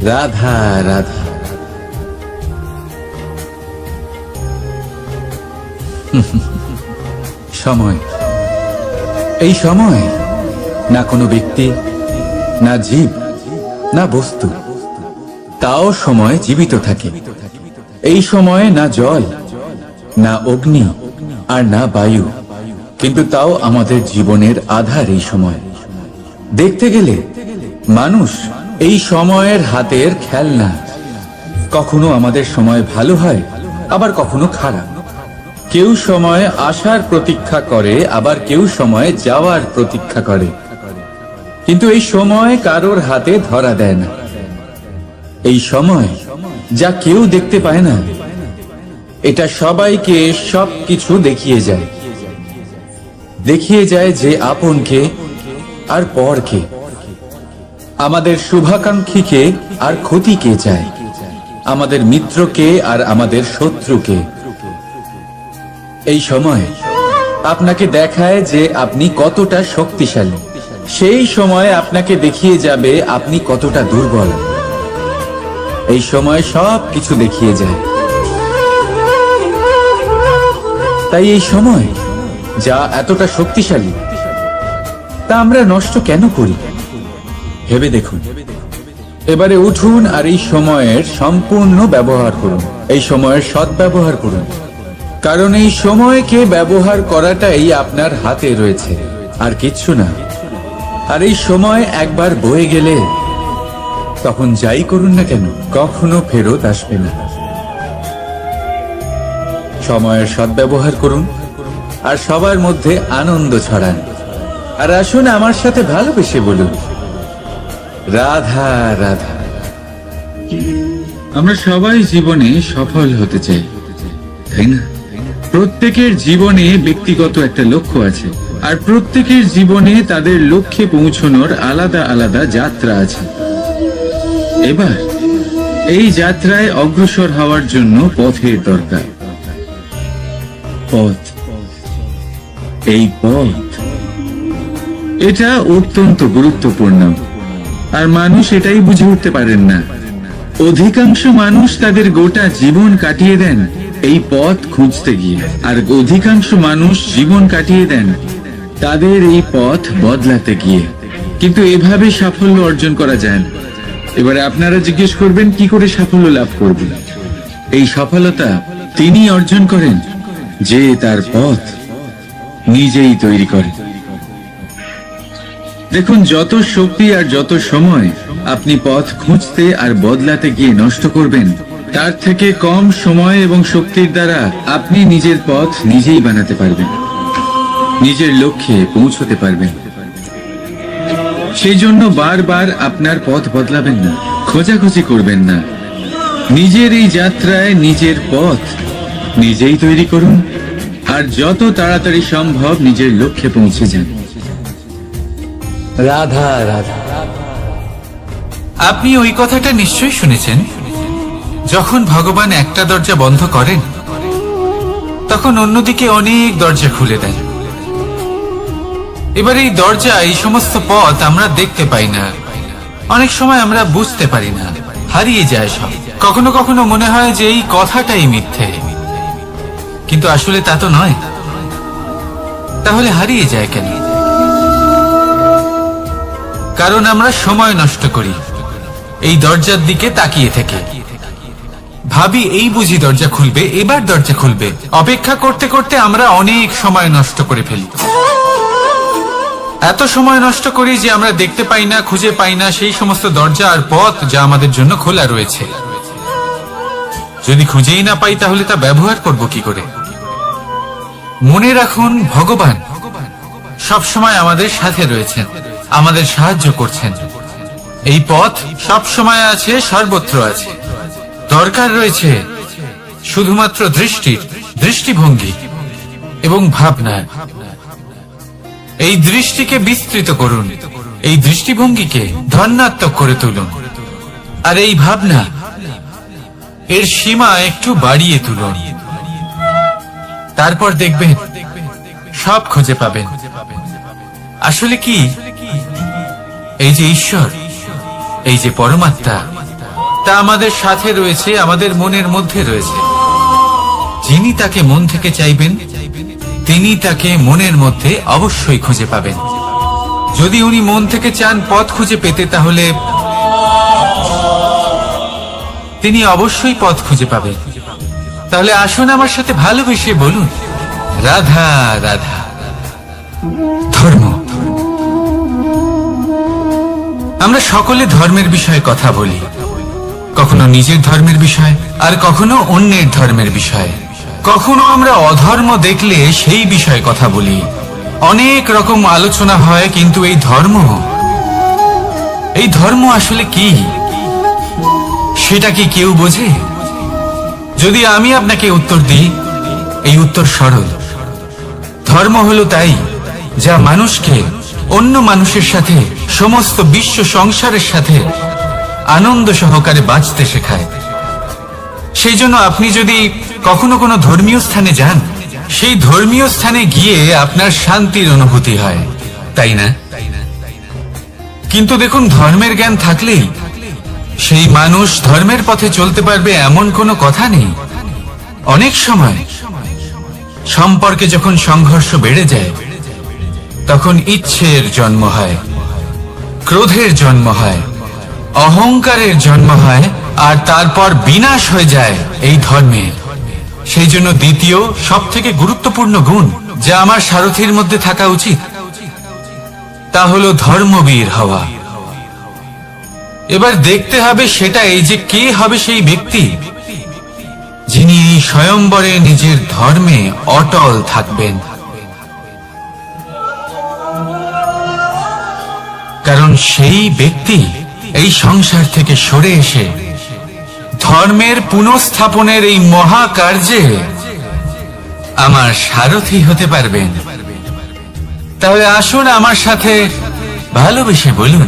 রাধা রাধা। সময়, এই সময় না কোনো ব্যক্তি, না জীব, না বস্তু, তাও সময় জীবিত থাকে। এই সময়ে না জল, না অগ্নি, আর না বায়ু, কিন্তু তাও আমাদের জীবনের আধার এই সময়। দেখতে গেলে মানুষ এই সময়ের হাতের খেলনা। কখনো আমাদের সময় ভালো হয়, আবার কখনো খারাপ। কেউ সময় আসার প্রতীক্ষা করে, আবার কেউ সময় যাওয়ার প্রতীক্ষা করে, কিন্তু এই সময় কারোর হাতে ধরা দেয় না। এই সময় যা কেউ দেখতে পায় না, এটা সবাইকে সবকিছু দেখিয়ে যায়। দেখিয়ে যায় যে আপনকে আর পরকে, আমাদের শুভাকাঙ্ক্ষীকে আর ক্ষতিকে চায়, আমাদের মিত্রকে আর আমাদের শত্রুকে। এই সময় আপনাকে দেখায় যে আপনি কতটা শক্তিশালী, সেই সময় আপনাকে দেখিয়ে যাবে আপনি কতটা দুর্বল। এই সময় সব কিছু দেখিয়ে যায়। তাই এই সময় যা এতটা শক্তিশালী, তা আমরা নষ্ট কেন করি? ভেবে দেখুন। এবারে উঠুন আর এই সময়ের সম্পূর্ণ ব্যবহার করুন, এই সময়ের সদ্ব্যবহার করুন, কারণ এই সময়কে ব্যবহার করাটাই আপনার হাতে রয়েছে, আর কিচ্ছু না। আর এই সময় একবার বয়ে গেলে তখন যাই করুন না কেন, কখনো ফেরত আসবে না। সময়ের সদ্ব্যবহার করুন আর সবার মধ্যে আনন্দ ছড়ান। আর আসুন আমার সাথে ভালোবেসে বলুন, রাধা রাধা। আমরা সবাই জীবনে সফল হতে চাই, তাই না? প্রত্যেকের জীবনে ব্যক্তিগত একটা লক্ষ্য আছে, আর প্রত্যেকের জীবনে তাদের লক্ষ্যে পৌঁছানোর আলাদা আলাদা যাত্রা আছে। এবার এই যাত্রায় অগ্রসর হওয়ার জন্য পথের দরকার। পথ, এই পথ, এটা অত্যন্ত গুরুত্বপূর্ণ, আর মানুষ এটাই বুঝে উঠতে পারেন না। অধিকাংশ মানুষ তাদের গোটা জীবন কাটিয়ে দেন এই পথ খুঁজতে গিয়ে, আর অধিকাংশ মানুষ জীবন কাটিয়ে দেন তাদের এই পথ বদলাতে গিয়ে। কিন্তু এভাবে সাফল্য অর্জন করা যায় না। এবারে আপনারা জিজ্ঞেস করবেন, কি করে সাফল্য লাভ করবেন? এই সফলতা তিনি অর্জন করেন যে তার পথ নিজেই তৈরি করে। দেখুন, যত শক্তি আর যত সময় আপনি পথ খুঁজতে আর বদলাতে গিয়ে নষ্ট করবেন, তার থেকে কম সময় এবং শক্তির দ্বারা আপনি নিজের পথ নিজেই বানাতে পারবেন, নিজের লক্ষ্যে পৌঁছতে পারবেন। সেই জন্য বারবার আপনার পথ বদলাবেন না, খোঁজাখুঁজি করবেন না। নিজের এই যাত্রায় নিজের পথ নিজেই তৈরি করুন, আর যত তাড়াতাড়ি সম্ভব নিজের লক্ষ্যে পৌঁছে যান। রাধা রাধা। আপনি ওই কথাটা নিশ্চয়ই শুনেছেন, যখন ভগবান একটা দরজা বন্ধ করেন তখন অন্যদিকে অনেক দরজা খুলে দেন। এবার এই দরজা, এই সমস্ত পথ আমরা দেখতে পাই না, অনেক সময় আমরা বুঝতে পারি না, হারিয়ে যায় সব। কখনো কখনো মনে হয় যে এই কথাটাই মিথ্যে, কিন্তু আসলে তা তো নয়। তাহলে হারিয়ে যায় কেন? কারণ আমরা সময় নষ্ট করি এই দরজার দিকে তাকিয়ে থেকে। ভাবি এই বুঝি দরজা খুলবে, এবার দরজা খুলবে। অপেক্ষা করতে করতে আমরা অনেক সময় নষ্ট করে ফেলি। এত সময় নষ্ট করি যে আমরা দেখতে পাই না, খুঁজে পাই না সেই সমস্ত দরজা আর পথ যা আমাদের জন্য খোলা রয়েছে। যদি খুঁজেই না পাই তাহলে তা ব্যবহার করব কি করে? মনে রাখুন, ভগবান সবসময় আমাদের সাথে রয়েছেন, আমাদের সাহায্য করছেন। এই পথ সব সময় আছে, সর্বত্র আছে। দরকার রয়েছে শুধুমাত্র দৃষ্টিভঙ্গি এবং ভাবনার। এই দৃষ্টিকে বিস্তৃত করুন, এই দৃষ্টিভঙ্গিকে ধনাত্মক করে তুলুন, আর এই ভাবনা এর সীমা একটু বাড়িয়ে তুলুন। তারপর দেখবেন সব খুঁজে পাবেন। আসলে কি, এই যে ঈশ্বর, এই যে পরমাত্মা, তা আমাদের সাথে রয়েছে, আমাদের মনের মধ্যে রয়েছে। যিনি তাকে মন থেকে চাইবেন, তিনি তাকে মনের মধ্যে অবশ্যই খুঁজে পাবেন। যদি উনি মন থেকে চান পথ খুঁজে পেতে, তাহলে তিনি অবশ্যই পথ খুঁজে পাবেন। তাহলে আসুন আমার সাথে ভালোবেসে বলুন, রাধা রাধা। ধর্ম, আমরা সকলে ধর্মের বিষয়ে কথা বলি, কখনো নিজের ধর্মের বিষয়, আর কখনো অন্যের ধর্মের বিষয়। কখনো আমরা অধর্ম দেখলে সেই বিষয়ে কথা বলি। অনেক রকম আলোচনা হয়, কিন্তু এই ধর্ম আসলে কি, সেটা কি কেউ বোঝে? যদি আমি আপনাকে উত্তর দিই, এই উত্তর সরল। ধর্ম হলো তাই যা মানুষকে অন্য মানুষের সাথে, সমস্ত বিশ্ব সংসারের সাথে আনন্দ সহকারে বাঁচতে শেখায়। সেই জন্য আপনি যদি কখনো কোনো ধর্মীয় স্থানে যান, সেই ধর্মীয় স্থানে গিয়ে আপনার শান্তির অনুভূতি হয়, তাই না? কিন্তু দেখুন, ধর্মের জ্ঞান থাকলেই সেই মানুষ ধর্মের পথে চলতে পারবে এমন কোনো কথা নেই। অনেক সময় সম্পর্কে যখন সংঘর্ষ বেড়ে যায়, তখন ইচ্ছের জন্ম হয়, ক্রোধের জন্ম হয়, অহংকারের জন্ম হয়, আর তারপর বিনাশ হয়ে যায় এই ধর্মের। সেই জন্য দ্বিতীয় সব থেকে গুরুত্বপূর্ণ গুণ যা আমার সারথীর মধ্যে থাকা উচিত, তা হলো ধর্মবীর হওয়া। এবার দেখতে হবে সেটা এই যে কে হবে সেই ব্যক্তি যিনি এই স্বয়ম্বরে নিজের ধর্মে অটল থাকবেন। কারণ সেই ব্যক্তি এই সংসার থেকে সরে এসে ধর্মের পুনঃস্থাপনের এই মহাকার্যে আমার সারথী হতে পারবেন। তাহলে আসুন আমার সাথে ভালোবেসে বলুন,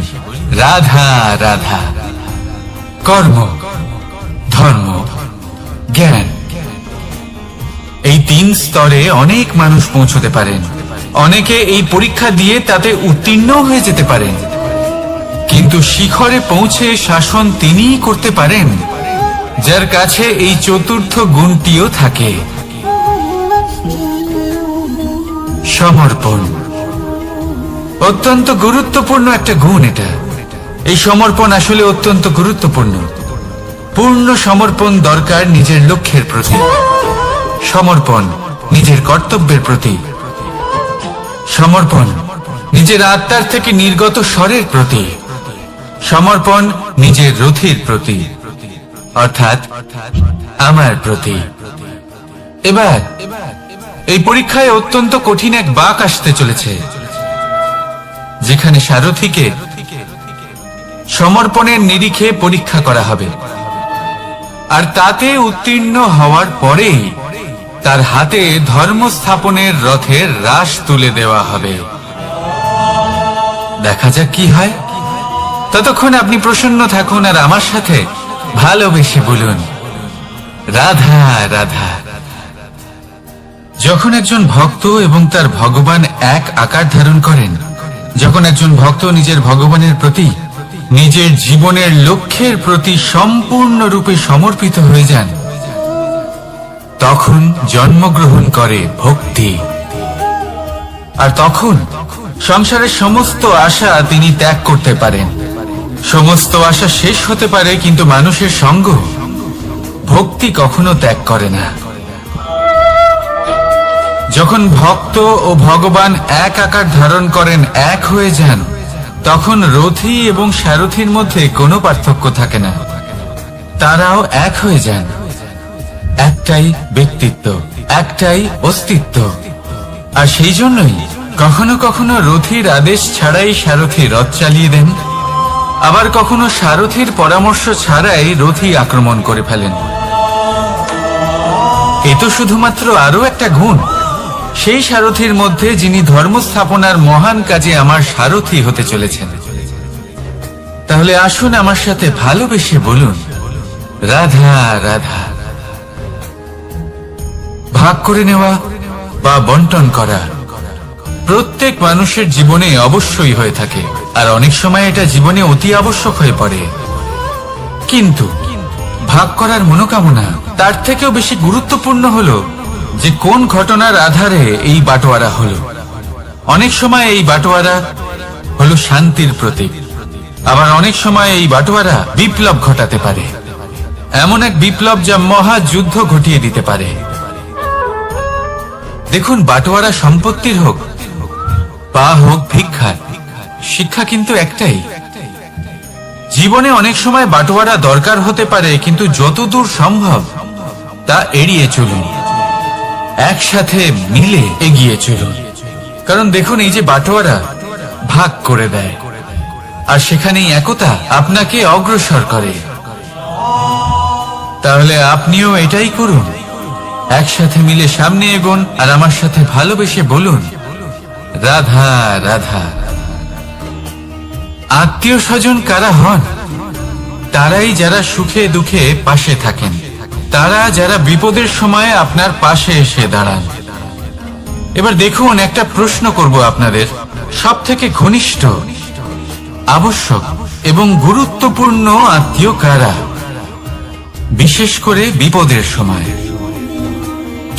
রাধা রাধা। কর্ম, ধর্ম, জ্ঞান, এই 3 স্তরে অনেক মানুষ পৌঁছতে পারেন। অনেকে এই পরীক্ষা দিয়ে তাতে উত্তীর্ণ হয়ে যেতে পারেন, কিন্তু শিখরে পৌঁছে শাসন তিনিই করতে পারেন যার কাছে এই চতুর্থ গুণটিও থাকে। সমর্পণ অত্যন্ত গুরুত্বপূর্ণ একটা গুণ। এটা, এই সমর্পণ আসলে অত্যন্ত গুরুত্বপূর্ণ। পূর্ণ সমর্পণ দরকার নিজের লক্ষ্যের প্রতি, সমর্পণ নিজের কর্তব্যের প্রতি, সমর্পণ নিজের আত্মার থেকে নির্গত স্বরের প্রতি, সমর্পণ নিজের রথীর প্রতি, অর্থাৎ আমার প্রতি। এবার এই পরীক্ষায় অত্যন্ত কঠিন এক বাঁক আসতে চলেছে, যেখানে সারথীকে সমর্পণের নিরিখে পরীক্ষা করা হবে, আর তাতে উত্তীর্ণ হওয়ার পরেই তার হাতে ধর্ম স্থাপনের রথের রাশ তুলে দেওয়া হবে। দেখা যাক কি হয়। ততক্ষণ আপনি প্রসন্ন থাকুন আর আমার সাথে ভালোবেসে বলুন, রাধা রাধা। যখন একজন ভক্ত এবং তার ভগবান এক আকার ধারণ করেন, যখন একজন ভক্ত নিজের ভগবানের প্রতি, নিজের জীবনের লক্ষ্যের প্রতি সম্পূর্ণরূপে সমর্পিত হয়ে যান, তখন জন্মগ্রহণ করে ভক্তি। আর তখন সংসারের সমস্ত আশা তিনি ত্যাগ করতে পারেন। সমস্ত আশা শেষ হতে পারে, কিন্তু মানুষের সঙ্গ ভক্তি কখনো ত্যাগ করে না। যখন ভক্ত ও ভগবান এক আকার ধারণ করেন, এক হয়ে যান, তখন রথী এবং সারথীর মধ্যে কোনো পার্থক্য থাকে না। তারাও এক হয়ে যান। একটাই ব্যক্তিত্ব, একটাই অস্তিত্ব, আর সেই জন্যই কখনো কখনো রথীর আদেশ ছাড়াই সারথি রথ চালিয়ে দেন, আবার কখনো সারথির পরামর্শ ছাড়াই রথী আক্রমণ করে ফেলেন। এ তো শুধুমাত্র আরো একটা গুণ সেই সারথির মধ্যে, যিনি ধর্ম স্থাপনার মহান কাজে আমার সারথি হতে চলেছেন। তাহলে আসুন আমার সাথে ভালোবেসে বলুন, রাধা রাধা। ভাগ করে নেওয়া বা বন্টন করা প্রত্যেক মানুষের জীবনে অবশ্যই হয়ে থাকে, আর অনেক সময় এটা জীবনে অতি আবশ্যক হয়ে পড়ে। কিন্তু ভাগ করার মনোকামনা তার থেকেও বেশি গুরুত্বপূর্ণ হলো যে কোন ঘটনার আধারে এই বাটোয়ারা হলো। অনেক সময় এই বাটোয়ারা হলো শান্তির প্রতীক, আবার অনেক সময় এই বাটোয়ারা বিপ্লব ঘটাতে পারে, এমন এক বিপ্লব যা মহাযুদ্ধ ঘটিয়ে দিতে পারে। দেখুন, বাটোয়ারা সম্পত্তির হোক বা হোক ভিক্ষার, শিক্ষা কিন্তু একটাই। জীবনে অনেক সময় বাটোয়ারা দরকার হতে পারে, কিন্তু যতদূর সম্ভব তা এড়িয়ে চলুন, একসাথে মিলে এগিয়ে চলুন। কারণ দেখুন, এই যে বাটোয়ারা ভাগ করে দেয়, আর সেখানেই একতা আপনাকে অগ্রসর করে। তাহলে আপনিও এটাই করুন, একসাথে মিলে সামনে এগোন, আর আমার সাথে ভালোবেসে বলুন, রাধা রাধা। আত্মীয় স্বজন কারা হন? তারাই যারা সুখে দুঃখে পাশে থাকেন, তারা যারা বিপদের সময় আপনার পাশে এসে দাঁড়ান। এবার দেখুন, একটা প্রশ্ন করব আপনাদের, সব থেকে ঘনিষ্ঠ, আবশ্যক এবং গুরুত্বপূর্ণ আত্মীয় কারা, বিশেষ করে বিপদের সময়?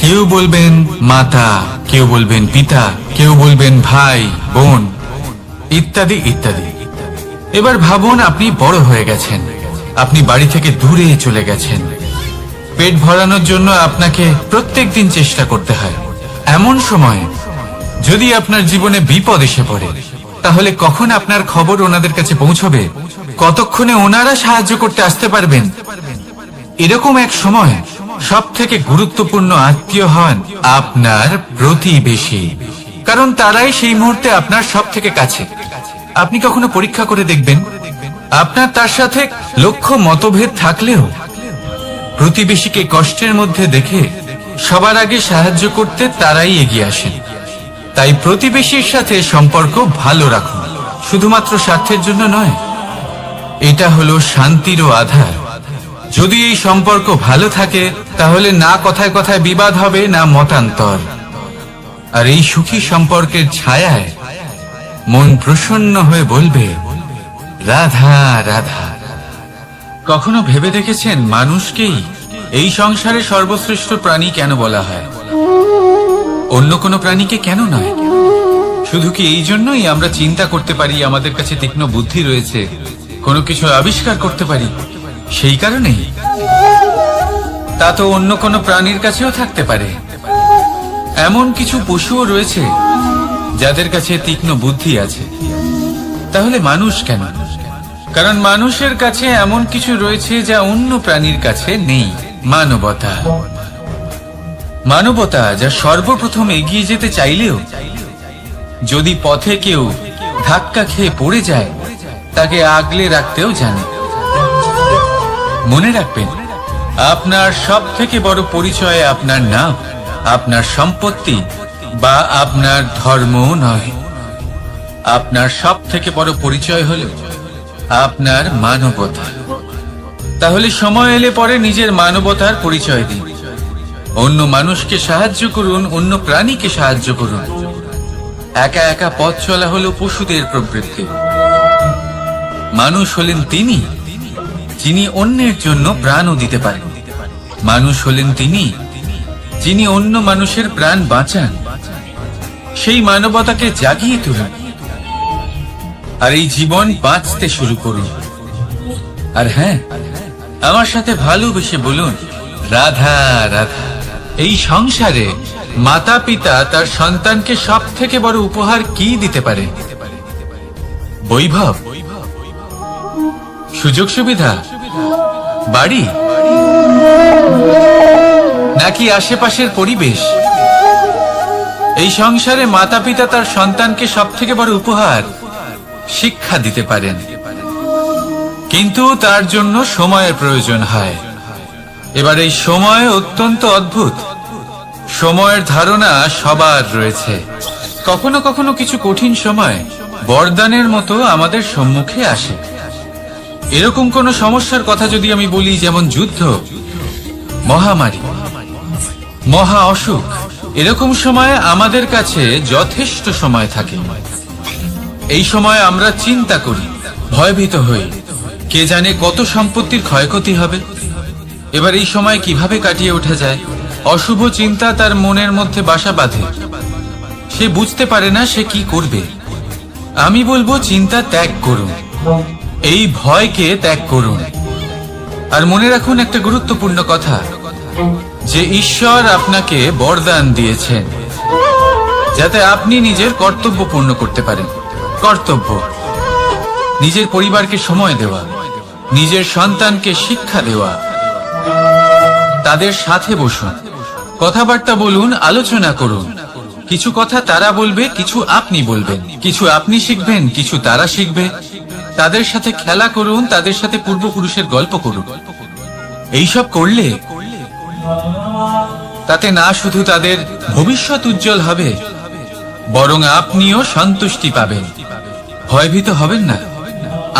কেউ বলবেন মাতা, কেউ বলবেন পিতা, কেউ বলবেন ভাই বোন, ইত্যাদি ইত্যাদি। এবার ভাবুন, আপনি বড় হয়ে গেছেন, আপনি বাড়ি থেকে দূরে চলে গেছেন, পেট ভরানোর জন্য আপনাকে প্রত্যেকদিন চেষ্টা করতে হয়। এমন সময় যদি আপনার জীবনে বিপদ এসে পড়ে, তাহলে কখন আপনার খবর ওনাদের কাছে পৌঁছবে? কতক্ষণে ওনারা সাহায্য করতে আসতে পারবেন? এরকম এক সময় সব থেকে গুরুত্বপূর্ণ আত্মীয় হন আপনার প্রতিবেশী, কারণ তারাই সেই মুহূর্তে আপনার সব থেকে কাছে। আপনি কখনো পরীক্ষা করে দেখবেন, আপনার তার সাথে লক্ষ্য মতভেদ থাকলেও প্রতিবেশীকে কষ্টের মধ্যে দেখে সবার আগে সাহায্য করতে তারাই এগিয়ে আসেন। তাই প্রতিবেশীর সাথে সম্পর্ক ভালো রাখুন, শুধুমাত্র স্বার্থের জন্য নয়। এটা হলো শান্তিরও আধার। যদি এই সম্পর্ক ভালো থাকে, তাহলে না কথায় কথায় বিবাদ হবে, না মতান্তর। আর এই সুখী সম্পর্কের ছায়ায় মন প্রসন্ন হয়ে বলবে, রাধা রাধা। কখনো ভেবে দেখেছেন, মানুষকেই এই সংসারে সর্বশ্রেষ্ঠ প্রাণী কেন বলা হয়? অন্য কোনো প্রাণীকে কেন নয়? শুধু কি এই জন্যই আমরা চিন্তা করতে পারি, আমাদের কাছে তীক্ষ্ণ বুদ্ধি রয়েছে, কোনো কিছু আবিষ্কার করতে পারি, সেই কারণেই? তা তো অন্য কোনো প্রাণীর কাছেও থাকতে পারে। এমন কিছু পশুও রয়েছে যাদের কাছে তীক্ষ্ণ বুদ্ধি আছে। তাহলে মানুষ কেন? কারণ মানুষের কাছে এমন কিছু রয়েছে যা অন্য প্রাণীর কাছে নেই, মানবতা। মানবতা যা সর্বপ্রথম এগিয়ে যেতে চাইলেও যদি পথে কেউ ধাক্কা খেয়ে পড়ে যায়, তাকে আগলে রাখতেও জানে। মনে রাখবেন, আপনার সব থেকে বড় পরিচয় আপনার নাম, আপনার সম্পত্তি বা আপনার ধর্ম নয়। আপনার সব থেকে বড় পরিচয় হলো আপনার মানবতা। তাহলে সময় এলে পরে নিজের মানবতার পরিচয় দিন, অন্য মানুষকে সাহায্য করুন, অন্য প্রাণীকে সাহায্য করুন। একা একা পথ চলা হলো পশুদের প্রবৃত্তি। মানুষ হলেন তিনি যিনি অন্যের জন্য প্রাণও দিতে পারেন। মানুষ হলেন তিনি যিনি অন্য মানুষের প্রাণ বাঁচান। সেই মানবতাকে জাগিয়ে তুলুন, আর এই জীবন বাঁচতে শুরু করুন। আর হ্যাঁ, আমার সাথে ভালোবেসে বলুন, রাধা রাধা। এই সংসারে মাতা পিতা তার সন্তানকে সব থেকে বড় উপহার কি দিতে পারে? বৈভব, সুযোগ সুবিধা, বাড়ি, নাকি আশেপাশের পরিবেশ? এই সংসারে মাতা পিতা তার সন্তানকে সব থেকে বড় উপহার শিক্ষা দিতে পারেন, কিন্তু তার জন্য সময়ের প্রয়োজন হয়। এবার এই সময় অত্যন্ত অদ্ভুত। সময়ের ধারণা সবার রয়েছে। কখনো কখনো কিছু কঠিন সময় বরদানের মতো আমাদের সম্মুখে আসে। এরকম কোন সমস্যার কথা যদি আমি বলি, যেমন যুদ্ধ, মহামারী, মহা অসুখ, এরকম সময় আমাদের কাছে যথেষ্ট সময় থাকে। এই সময় আমরা চিন্তা করি, ভয়ভীত হই, কে জানে কত সম্পত্তির ক্ষয়ক্ষতি হবে। এবার এই সময় কিভাবে কাটিয়ে ওঠা যায়? অশুভ চিন্তা তার মনের মধ্যে বাসা বাঁধে। সে বুঝতে পারে না সে কি করবে। আমি বলবো, চিন্তা ত্যাগ করুন, এই ভয়কে ত্যাগ করুন। আর মনে রাখুন একটা গুরুত্বপূর্ণ কথা, যে ঈশ্বর আপনাকে বরদান দিয়েছেন যাতে আপনি নিজের কর্তব্য পূর্ণ করতে পারেন। কর্তব্য, নিজের পরিবারকে সময় দেওয়া, নিজের সন্তানকে শিক্ষা দেওয়া। তাদের সাথে বসুন, কথাবার্তা বলুন, আলোচনা করুন। কিছু কথা তারা বলবে, কিছু আপনি বলবেন, কিছু আপনি শিখবেন, কিছু তারা শিখবে। তাদের সাথে খেলা করুন, তাদের সাথে পূর্বপুরুষের গল্প করুন। এইসব করলে তাতে না শুধু তাদের ভবিষ্যৎ উজ্জ্বল হবে, বরং আপনিও সন্তুষ্টি পাবেন। ভয়ভীত হবেন না।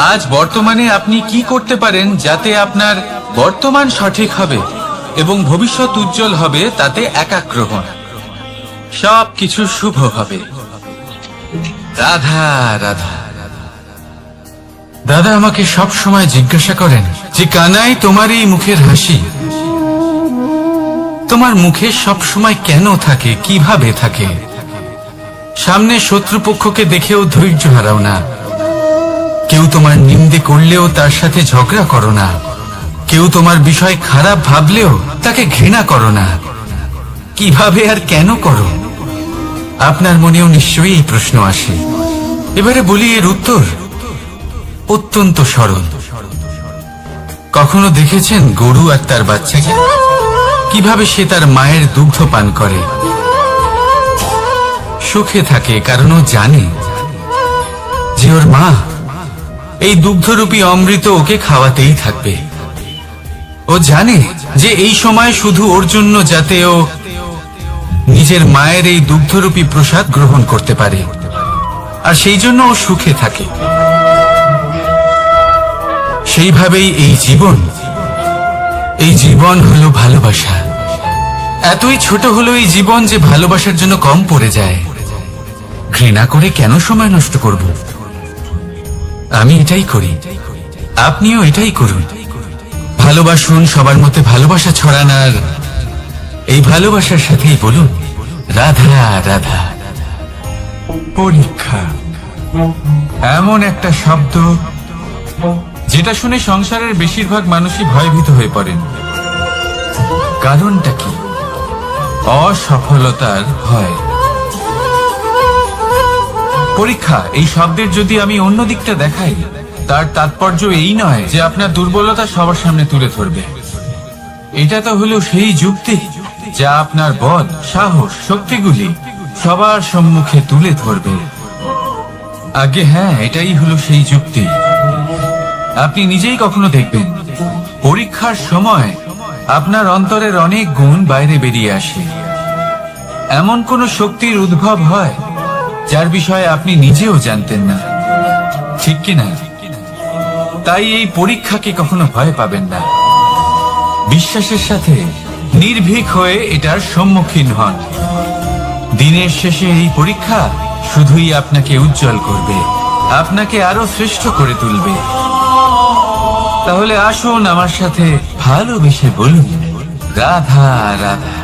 আজ বর্তমানে আপনি কি করতে পারেন যাতে আপনার বর্তমান সঠিক হবে এবং ভবিষ্যৎ উজ্জ্বল হবে, তাতে একাগ্র হন। সব কিছু শুভ হবে। রাধা রাধা। দাদা আমাকে সব সময় জিজ্ঞাসা করেন যে, কানাই, তোমার এই মুখের হাসি, তোমার মুখে সব সময় কেন থাকে, কিভাবে থাকে? সামনে শত্রুপক্ষকে দেখেও ধৈর্য হারাও না। কেউ তোমার নিন্দে করলেও তার সাথে ঝগড়া করো না। কেউ তোমার বিষয় খারাপ ভাবলেও তাকে ঘৃণা করো না। কিভাবে আর কেন করো? আপনার মনেও নিশ্চয়ই এই প্রশ্ন আসে। এবারে বলি, এর উত্তর অত্যন্ত সরল। কখনো দেখেছেন গরু আর তার বাচ্চাকে কিভাবে সে তার মায়ের দুগ্ধ পান করে? সুখে থাকে, কারণ ও জানে যে ওর মা এই দুগ্ধরূপী অমৃত ওকে খাওয়াতেই থাকবে। ও জানে যে এই সময় শুধু ওর জন্য, যাতে ও নিজের মায়ের এই দুগ্ধরূপী প্রসাদ গ্রহণ করতে পারে, আর সেই জন্য ও সুখে থাকে। সেইভাবেই এই জীবন হলো ভালোবাসা। এতই ছোট হলো এই জীবন যে ভালোবাসার জন্য কম পড়ে যায়। ঘৃণা করে কেন সময় নষ্ট করব? আমি এটাই করি, আপনিও এটাই করুন। ভালোবাসুন, সবার মধ্যে ভালোবাসা ছড়ান, আর এই ভালোবাসার সাথেই বলুন রাধা রাধা। পরীক্ষা এমন একটা শব্দ যেটা শুনে সংসারের বেশিরভাগ মানুষই ভয়ভীত হয়ে পড়েন। কারণটা কি? অসফলতার ভয়। পরীক্ষা এই শব্দের যদি আমি অন্য দিকটা দেখাই, তার তাৎপর্য এই নয় যে আপনার দুর্বলতা সবার সামনে তুলে ধরবে। এটা তো হলো সেই যুক্তি যা আপনার বল, সাহস, শক্তিগুলি সবার সম্মুখে তুলে ধরবে। আগে হ্যাঁ, এটাই হলো সেই যুক্তি। আপনি নিজেই কখনো দেখবেন পরীক্ষার সময় আপনার অন্তরের অনেক গুণ বাইরে বেরিয়ে আসে। এমন কোন শক্তির উদ্ভব হয় যার বিষয়ে আপনি নিজেও জানতেন না, ঠিক কিনা? তাই এই পরীক্ষাকে কখনো ভয় পাবেন না। বিশ্বাসের সাথে নির্ভীক হয়ে এটার সম্মুখীন হন। দিনের শেষে এই পরীক্ষা শুধুই আপনাকে উজ্জ্বল করবে, আপনাকে আরো শ্রেষ্ঠ করে তুলবে। তাহলে আসুন আমার সাথে ভালোবেসে বলুন রাধা রাধা।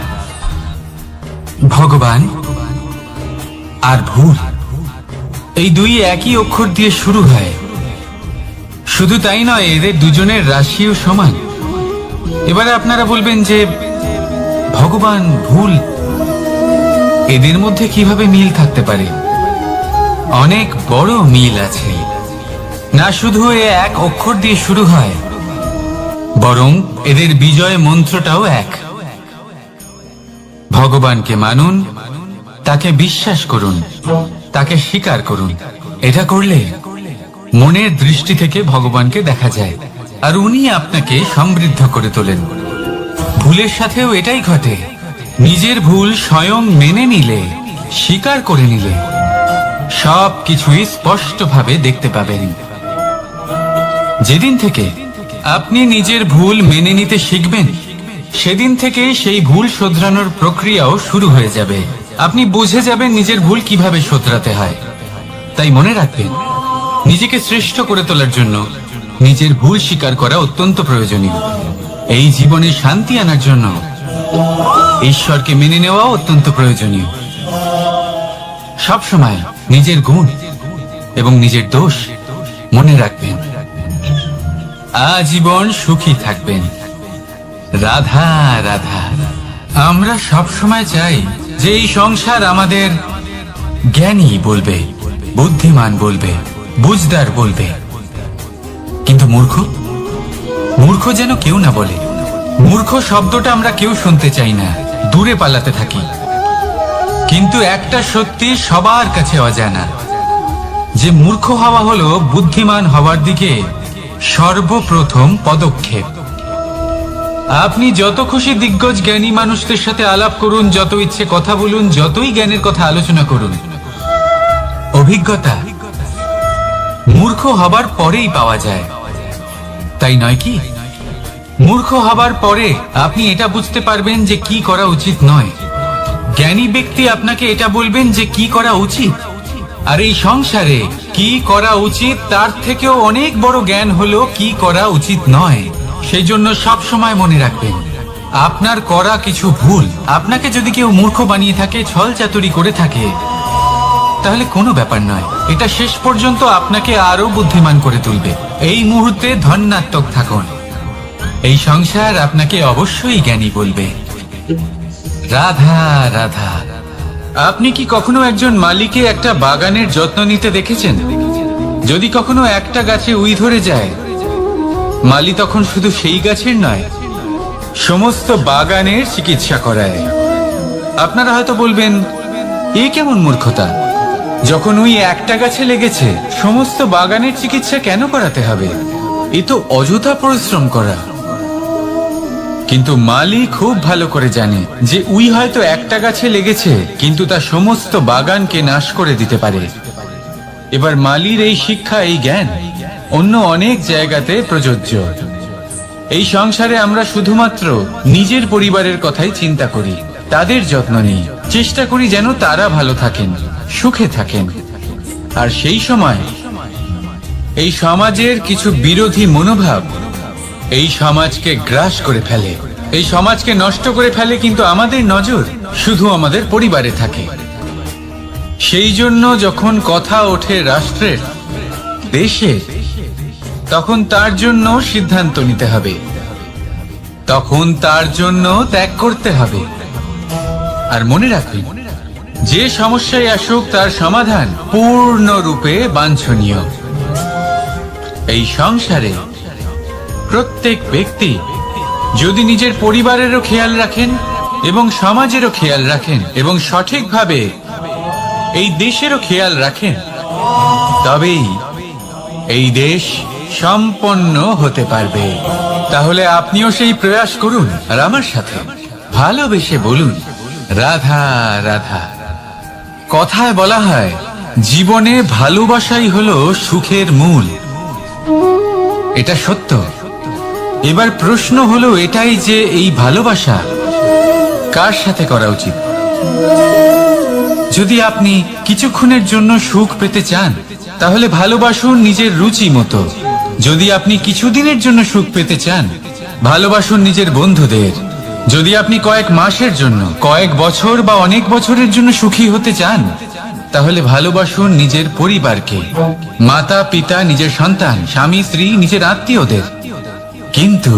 ভগবান আর ভুল, এই দুই একই অক্ষর দিয়ে শুরু হয়। শুধু তাই নয়, এদের দুজনের রাশিও সমান। এবারে আপনারা বলবেন যে ভগবান, ভুল, এদের মধ্যে কিভাবে মিল থাকতে পারে? অনেক বড় মিল আছে। না শুধু এ এক অক্ষর দিয়ে শুরু হয়, বরং এদের বিজয় মন্ত্রটাও এক। ভগবানকে মানুন, তাকে বিশ্বাস করুন, তাকে স্বীকার করুন। এটা করলে মনের দৃষ্টি থেকে ভগবানকে দেখা যায়, আর উনি আপনাকে সমৃদ্ধ করে তোলেন। ভুলের সাথেও এটাই ঘটে। নিজের ভুল স্বয়ং মেনে নিলে, স্বীকার করে নিলে সব কিছুই স্পষ্টভাবে দেখতে পাবেন। যেদিন থেকে আপনি নিজের ভুল মেনে নিতে শিখবেন, সেদিন থেকে সেই ভুল শোধরানোর প্রক্রিয়াও শুরু হয়ে যাবে। আপনি বুঝে যাবেন নিজের ভুল কিভাবে শোধরাতে হয়। তাই মনে রাখবেন, নিজেকে শ্রেষ্ঠ করে তোলার জন্য নিজের ভুল স্বীকার করা অত্যন্ত প্রয়োজনীয়। এই জীবনে শান্তি আনার জন্য ঈশ্বরকে মেনে নেওয়া অত্যন্ত প্রয়োজনীয়। সবসময় নিজের গুণ এবং নিজের দোষ মনে রাখবেন। আজীবন সুখী থাকবেন। রাধা রাধা। আমরা সবসময় চাই যে এই সংসার আমাদের জ্ঞানী বলবে, বুদ্ধিমান বলবে, বুঝদার বলবে, কিন্তু মূর্খ যেন কেউ না বলে। মূর্খ শব্দটা আমরা কেউ শুনতে চাই না, দূরে পালাতে থাকি। কিন্তু একটা সত্যি সবার কাছে অজানা, যে মূর্খ হওয়া হলো বুদ্ধিমান হওয়ার দিকে সর্বপ্রথম পদক্ষেপ। আপনি যত খুশি দিগ্গজ জ্ঞানী মানুষদের সাথে আলাপ করুন, যত ইচ্ছে কথা বলুন, যতই জ্ঞানের কথা আলোচনা করুন, অভিজ্ঞতা মূর্খ হবার পরেই পাওয়া যায়, তাই নয় কি? মূর্খ হবার পরে আপনি এটা বুঝতে পারবেন যে কি করা উচিত নয়। জ্ঞানী ব্যক্তি আপনাকে এটা বলবেন যে কি করা উচিত। আর এই সংসারে কি করা উচিত তার থেকেও অনেক বড় জ্ঞান হলো কি করা উচিত নয়। সেই জন্য সব সময় মনে রাখবেন, আপনার করা কিছু ভুল, আপনাকে যদি কেউ মূর্খ বানিয়ে থাকে, ছল চাতুরি করে থাকে, তাহলে কোনো ব্যাপার নয়। এটা শেষ পর্যন্ত আপনাকে আরো বুদ্ধিমান করে তুলবে। এই মুহূর্তে ধন্যাত্মক থাকুন। এই সংসার আপনাকে অবশ্যই জ্ঞানী বলবে। রাধা রাধা। আপনি কি কখনো একজন মালিকে একটা বাগানের যত্ন নিতে দেখেছেন? যদি কখনো একটা গাছে উই ধরে যায়, মালি তখন শুধু সেই গাছের নয়, সমস্ত বাগানের চিকিৎসা করায়। আপনারা হয়তো বলবেন, এ কেমন মূর্খতা? যখন উই একটা গাছে লেগেছে, সমস্ত বাগানের চিকিৎসা কেন করাতে হবে? এ তো অযথা পরিশ্রম করা। কিন্তু মালি খুব ভালো করে জানে যে উই হয়তো একটা গাছে লেগেছে, কিন্তু তা সমস্ত বাগানকে নাশ করে দিতে পারে। এবার মালির এই শিক্ষা, এই জ্ঞান অন্য অনেক জায়গাতে প্রযোজ্য। এই সংসারে আমরা শুধুমাত্র নিজের পরিবারের কথাই চিন্তা করি, তাদের যত্ন নিই, চেষ্টা করি যেন তারা ভালো থাকেন, সুখে থাকেন। আর সেই সময় এই সমাজের কিছু বিরোধী মনোভাব এই সমাজকে গ্রাস করে ফেলে, এই সমাজকে নষ্ট করে ফেলে। কিন্তু আমাদের নজর শুধু আমাদের পরিবারে থাকে। সেই জন্য যখন কথা ওঠে রাষ্ট্রের, দেশের, তখন তার জন্য সিদ্ধান্ত নিতে হবে, তখন তার জন্য ত্যাগ করতে হবে। আর মনে রাখবেন, যে সমস্যায় আসুক তার সমাধান পূর্ণরূপে বাঞ্ছনীয়। এই সংসারে প্রত্যেক ব্যক্তি যদি নিজের পরিবারেরও খেয়াল রাখেন এবং সমাজেরও খেয়াল রাখেন এবং সঠিকভাবে এই দেশেরও খেয়াল রাখেন, তবেই এই দেশ সম্পন্ন হতে পারবে। তাহলে আপনিও সেই প্রয়াস করুন, আর আমার সাথে ভালোবেসে বলুন, রাধা রাধা। কথায় বলা হয়, জীবনে ভালোবাসাই হলো সুখের মূল। এটা সত্য। এবার প্রশ্ন হলো এটাই যে এই ভালোবাসা কার সাথে করা উচিত? যদি আপনি কিছুক্ষণের জন্য সুখ পেতে চান, তাহলে ভালোবাসুন নিজের রুচি মতো। যদি আপনি কিছুদিনের জন্য সুখ পেতে চান, ভালোবাসুন নিজের বন্ধুদের। যদি আপনি কয়েক মাসের জন্য, কয়েক বছর বা অনেক বছরের জন্য সুখী হতে চান, তাহলে ভালোবাসুন নিজের পরিবারকে, মাতা পিতা, নিজের সন্তান, স্বামী স্ত্রী, নিজের আত্মীয়দের। কিন্তু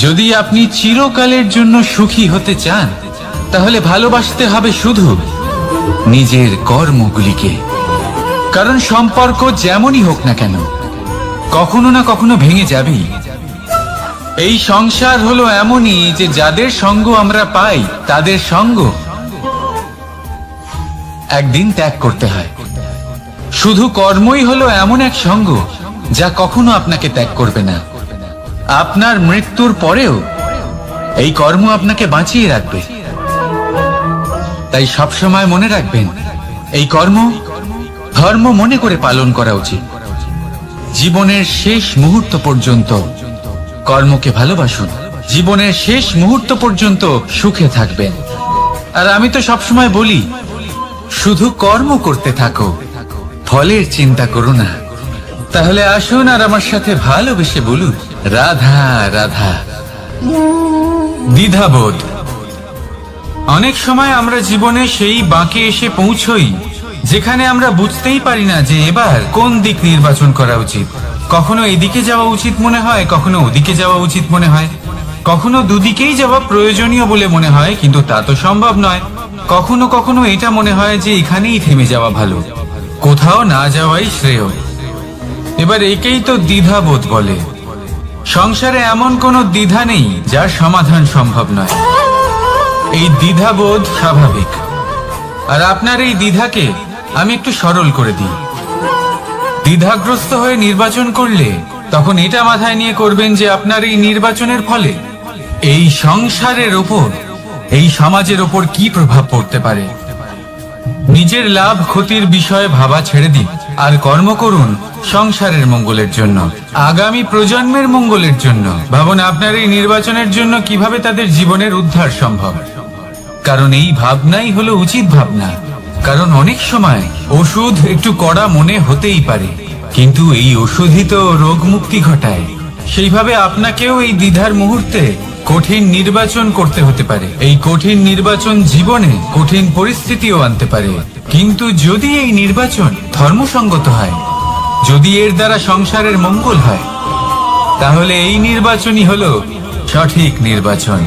যদি আপনি চিরকালের জন্য সুখী হতে চান, তাহলে ভালোবাসতে হবে শুধু নিজের কর্মগুলিকে। কারণ সম্পর্ক যেমনই হোক না কেন, কখনো না কখনো ভেঙে যাবেই। এই সংসার হলো এমনই যে যাদের সঙ্গ আমরা পাই, তাদের সঙ্গ একদিন ত্যাগ করতে হয়। শুধু কর্মই হলো এমন এক সঙ্গ যা কখনো আপনাকে ত্যাগ করবে না। আপনার মৃত্যুর পরেও এই কর্ম আপনাকে বাঁচিয়ে রাখবে। তাই সবসময় মনে রাখবেন, এই কর্ম ধর্ম মনে করে পালন করা উচিত। জীবনের শেষ মুহূর্ত পর্যন্ত কর্মকে ভালোবাসুন। জীবনের শেষ মুহূর্ত পর্যন্ত সুখে থাকবেন। আর আমি তো সবসময় বলি, শুধু কর্ম করতে থাকো, ফলের চিন্তা করো না। তাহলে আসুন আর আমার সাথে ভালোবেসে বলুন, রাধা রাধা। দ্বিধাবোধ। অনেক সময় আমরা জীবনে সেই বাঁকে এসে পৌঁছই যেখানে আমরা বুঝতেই পারি না যে এবার কোন দিক নির্বাচন করা উচিত। কখনো এদিকে যাওয়া উচিত মনে হয়, কখনো ওদিকে যাওয়া উচিত মনে হয়, কখনো দুদিকেই যাওয়া প্রয়োজনীয় বলে মনে হয়, কিন্তু তা তো সম্ভব নয়। কখনো কখনো এটা মনে হয় যে এখানেই থেমে যাওয়া ভালো, কোথাও না যাওয়াই শ্রেয়। এবার একেই তো দ্বিধাবোধ বলে। সংসারে এমন কোনো দ্বিধা নেই যার সমাধান সম্ভব নয়। এই দ্বিধাবোধ স্বাভাবিক। আর আপনার এই দ্বিধাকে আমি একটু সরল করে দিই। দ্বিধাগ্রস্ত হয়ে নির্বাচন করলে তখন এটা মাথায় নিয়ে করবেন যে আপনার এই নির্বাচনের ফলে এই সংসারের ওপর, এই সমাজের ওপর কি প্রভাব পড়তে পারে। নিজের লাভ ক্ষতির বিষয়ে ভাবা ছেড়ে দিন আর কর্ম করুন সংসারের মঙ্গলের জন্য, আগামী প্রজন্মের মঙ্গলের জন্য। ভাবুন আপনার এই নির্বাচনের জন্য কিভাবে তাদের জীবনের উদ্ধার সম্ভব। কারণ এই ভাবনাই হলো উচিত ভাবনা। কারণ অনেক সময় ওষুধ একটু কড়া মনে হতেই পারে, কিন্তু এই ওষুধই তো রোগ মুক্তি ঘটায়। সেইভাবে আপনাকেও এই দ্বিধার মুহূর্তে কঠিন নির্বাচন করতে হতে পারে। এই কঠিন নির্বাচন জীবনে কঠিন পরিস্থিতিও আনতে পারে, কিন্তু যদি এই নির্বাচন ধর্মসঙ্গত হয়, যদি এর দ্বারা সংসারের মঙ্গল হয়, তাহলে এই নির্বাচনই হলো সঠিক নির্বাচন।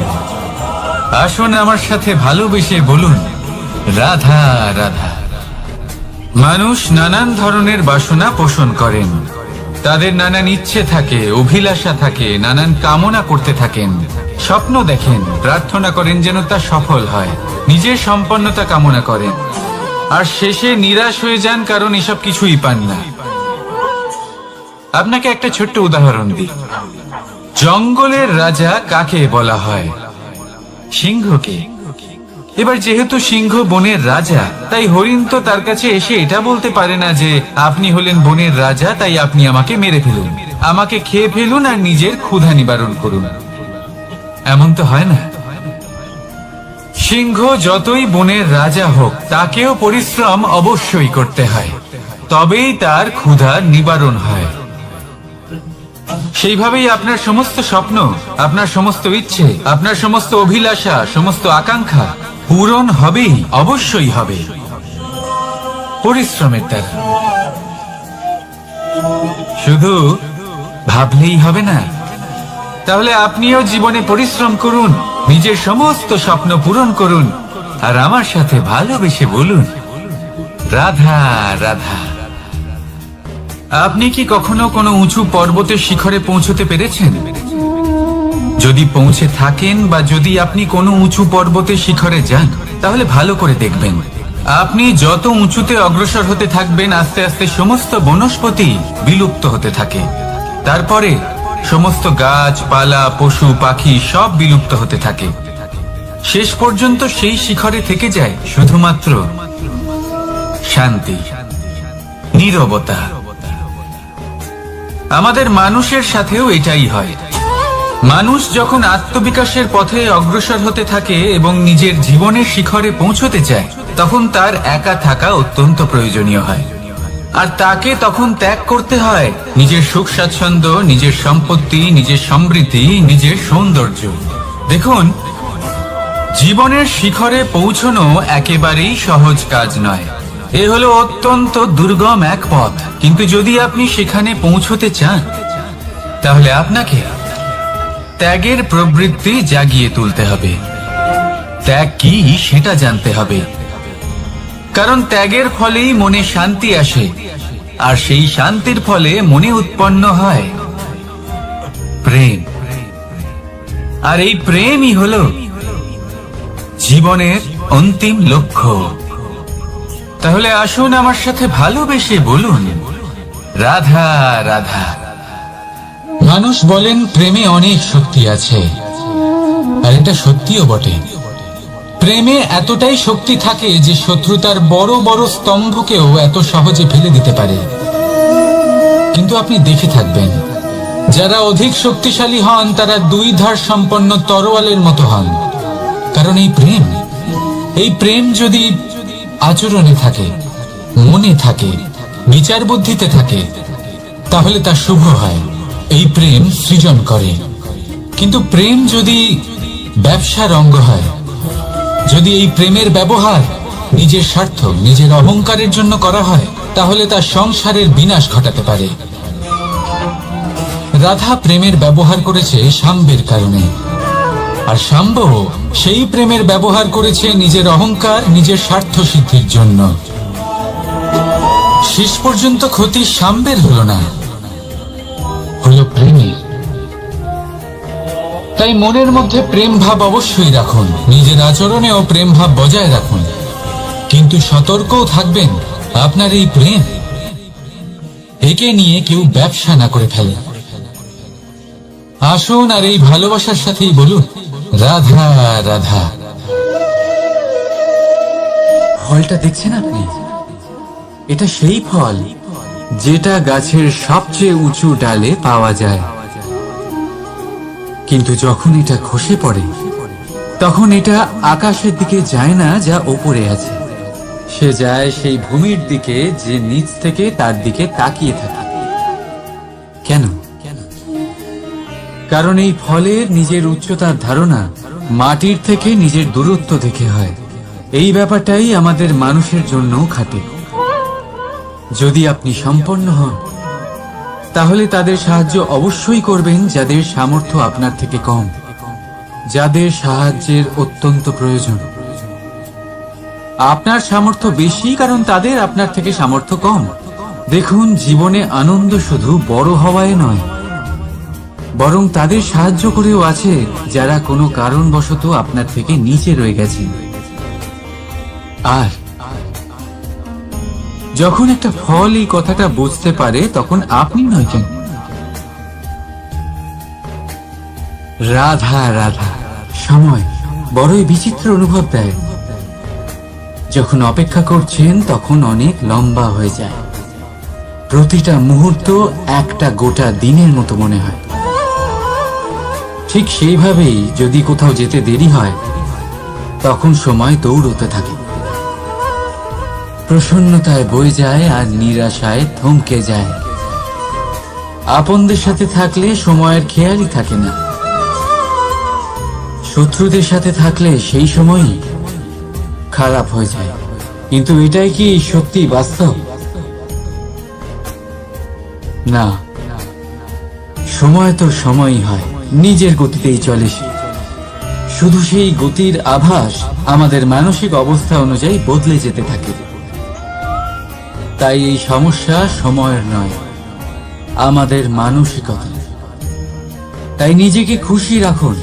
আসুন আমার সাথে ভালোবেসে বলুন, রাধা রাধা। মানুষ নানান ধরনের বাসনা পোষণ করেন। তাদের নানান ইচ্ছে থাকে, অভিলাষা থাকে, নানান কামনা করতে থাকেন, স্বপ্ন দেখেন, প্রার্থনা করেন যেন তা সফল হয়, নিজের সম্পন্নতা কামনা করেন, আর শেষে নিরাশ হয়ে যান কারণ এসব কিছুই পান না। আপনাকে একটা ছোট্ট উদাহরণ দিই। জঙ্গলের রাজা কাকে বলা হয়? সিংহকে। এবার যেহেতু সিংহ বনের রাজা, তাই হরিণ তো তার কাছে এসে এটা বলতে পারে না যে আপনি হলেন বনের রাজা, তাই আপনি আমাকে মেরে ফেলুন, আমাকে খেয়ে ফেলুন আর নিজের ক্ষুধা নিবারণ করুন। এমন তো হয় না। সিংহ যতই বনের রাজা হোক, তাকেও পরিশ্রম অবশ্যই করতে হয়, তবেই তার ক্ষুধা নিবারণ হয়। সেইভাবেই আপনার সমস্ত স্বপ্ন, আপনার সমস্ত ইচ্ছে, আপনার সমস্ত অভিলাষা, সমস্ত আকাঙ্ক্ষা পূরণ হবেই, অবশ্যই হবে, পরিশ্রমের দ্বারা। শুধু ভাবলেই হবে না। তাহলে আপনিও জীবনে পরিশ্রম করুন, নিজের সমস্ত স্বপ্ন পূরণ করুন, আর আমার সাথে ভালোবেসে বলুন, রাধা রাধা। আপনি কি কখনো কোনো উঁচু পর্বতের শিখরে পৌঁছতে পেরেছেন? যদি পৌঁছে থাকেন বা যদি আপনি কোনো উঁচু পর্বতের শিখরে যান, তাহলে ভালো করে দেখবেন, আপনি যত উঁচুতে অগ্রসর হতে থাকবেন, আস্তে আস্তে সমস্ত বনস্পতি বিলুপ্ত হতে থাকে। তারপরে সমস্ত গাছপালা, পশু পাখি সব বিলুপ্ত হতে থাকে। শেষ পর্যন্ত সেই শিখরে থেকে যায় শুধুমাত্র শান্তি, নীরবতা। আমাদের মানুষের সাথেও এটাই হয়। মানুষ যখন আত্মবিকাশের পথে অগ্রসর হতে থাকে এবং নিজের জীবনের শিখরে পৌঁছতে চায়, তখন তার একা থাকা অত্যন্ত প্রয়োজনীয় হয়। আর তাকে তখন ত্যাগ করতে হয় নিজের সুখ স্বাচ্ছন্দ্য, নিজের সম্পত্তি, নিজের সমৃদ্ধি, নিজের সৌন্দর্য। দেখুন, জীবনের শিখরে পৌঁছানো একেবারেই সহজ কাজ নয়। এ হলো অত্যন্ত দুর্গম এক পথ। কিন্তু যদি আপনি সেখানে পৌঁছতে চান, তাহলে আপনাকে ত্যাগের প্রবৃত্তি জাগিয়ে তুলতে হবে। ত্যাগ কি সেটা জানতে হবে। কারণ ত্যাগের ফলেই মনে শান্তি আসে, আর সেই শান্তির ফলে মনে উৎপন্ন হয় প্রেম। আর এই প্রেমই হলো জীবনের অন্তিম লক্ষ্য। তাহলে আসুন আমার সাথে ভালোবেসে বলুন, রাধা রাধা। মানুষ বলেন প্রেমে অনেক শক্তি আছে, আর এটা সত্যিও বটে। প্রেমে এতটাই শক্তি থাকে যে শত্রুতার বড় বড় স্তম্ভকেও এত সহজে ফেলে দিতে পারে। কিন্তু আপনি দেখে থাকবেন, যারা অধিক শক্তিশালী হন তারা দুই ধার সম্পন্ন তরোয়ালের মতো হন। কারণ এই প্রেম যদি আচরণে থাকে, মনে থাকে, বিচার বুদ্ধিতে থাকে, তাহলে তা শুভ হয়। এই প্রেম সৃজন করে। কিন্তু প্রেম যদি ব্যবসার অঙ্গ হয়, যদি এই প্রেমের ব্যবহার নিজের স্বার্থ, নিজের অহংকারের জন্য করা হয়, তাহলে তা সংসারের বিনাশ ঘটাতে পারে। রাধা প্রেমের ব্যবহার করেছে শাম্বের কারণে, আর শাম্ব সেই প্রেমের ব্যবহার করেছে নিজের অহংকার, নিজের স্বার্থ সিদ্ধির জন্য। শেষ পর্যন্ত ক্ষতি শাম্বের হলো না, হলো প্রেমের। তাই মনের মধ্যে প্রেম ভাব অবশ্যই রাখুন, নিজের আচরণেও প্রেম ভাব বজায় রাখুন, কিন্তু সতর্কও থাকবেন আপনার এই প্রেম একে নিয়ে কেউ ব্যবসা না করে ফেলে। আসুন আর এই ভালোবাসার সাথেই বলুন, রাধা রাধা। ফলটা দেখছেন আপনি? এটা সেই ফল যেটা গাছের সবচেয়ে উঁচু ডালে পাওয়া যায়, কিন্তু যখন এটা খসে পড়ে তখন এটা আকাশের দিকে যায় না যা ওপরে আছে, সে যায় সেই ভূমির দিকে যে নিচ থেকে তার দিকে তাকিয়ে থাকে। কেন? কারণ এই ফলের নিজের উচ্চতার ধারণা মাটির থেকে নিজের দূরত্ব দেখে হয়। এই ব্যাপারটাই আমাদের মানুষের জন্যও খাটে। যদি আপনি সম্পন্ন হন, তাহলে তাদের সাহায্য অবশ্যই করবেন যাদের সামর্থ্য আপনার থেকে কম, যাদের সাহায্যের অত্যন্ত প্রয়োজন। আপনার সামর্থ্য বেশি কারণ তাদের আপনার থেকে সামর্থ্য কম। দেখুন, জীবনে আনন্দ শুধু বড় হওয়ায় নয়, বরং তাদের সাহায্য করেও আছে যারা কোনো কারণবশত আপনার থেকে নিচে রয়ে গেছেন। আর যখন একটা ফল এই কথাটা বুঝতে পারে, তখন আপনি নয় কেন, রাধা রাধা। সময় বড়ই বিচিত্র অনুভব দেয়। যখন অপেক্ষা করছেন তখন অনেক লম্বা হয়ে যায়। প্রতিটা মুহূর্ত একটা গোটা দিনের মতো মনে হয়। ঠিক সেইভাবেই যদি কোথাও যেতে দেরি হয়, তখন সময় দৌড়তে থাকে। প্রসন্নতায় বয়ে যায় আর নিরাশায় থমকে যায়। আপনদের সাথে থাকলে সময়ের খেয়ালই থাকে না, শত্রুদের সাথে থাকলে সেই সময়ই খারাপ হয়ে যায়। কিন্তু এটাই কি সত্যি বাস্তব? না, সময় তো সময়ই হয়, নিজের গতিতেই চলে। শুধু সেই গতির আভাস আমাদের মানসিক অবস্থা অনুযায়ী বদলে যেতে থাকে। তাই এই সমস্যা সময়ের নয়, আমাদের মানসিকতা। তাই নিজেকে খুশি রাখুন,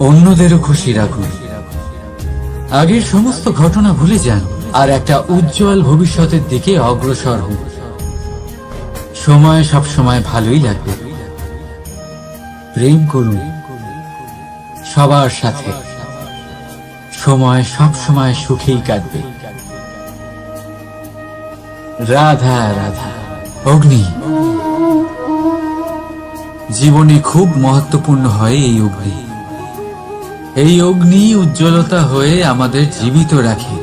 অন্যদেরও খুশি রাখুন। আগের সমস্ত ঘটনা ভুলে যান আর একটা উজ্জ্বল ভবিষ্যতের দিকে অগ্রসর হন। সময় সব সময় ভালোই লাগবে। প্রেম করুন সবার সাথে, সময় সব সময় সুখেই কাটবে। রাধা রাধা। অগ্নি জীবনে খুব মহত্বপূর্ণ হয়। এই অগ্নি উজ্জ্বলতা হয়ে আমাদের জীবিত রাখে।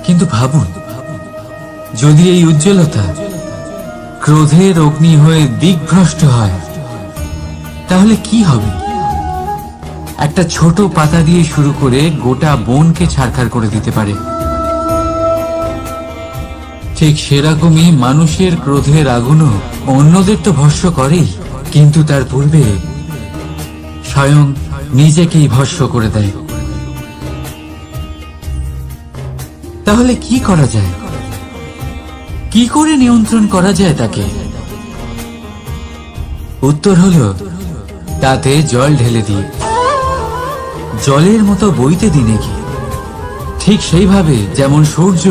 কিন্তু ভাবুন, যদি এই উজ্জ্বলতা ক্রোধের অগ্নি হয়ে দিকভ্রষ্ট হয়, তাহলে কি হবে? একটা ছোট পাতা দিয়ে শুরু করে গোটা বনকে ছারখার করে দিতে পারে। ঠিক সেরকমই মানুষের ক্রোধের আগুনও অন্যদের তো ভস্ম করেই, কিন্তু তার পূর্বে স্বয়ং নিজেকেই ভস্ম করে দেয়। তাহলে কি করা যায়? কি করে নিয়ন্ত্রণ করা যায় তাকে? উত্তর হলো, তাতে জল ঢেলে দিয়ে জলের মতো বইতে দিনে কি। ঠিক সেইভাবে যেমন সূর্য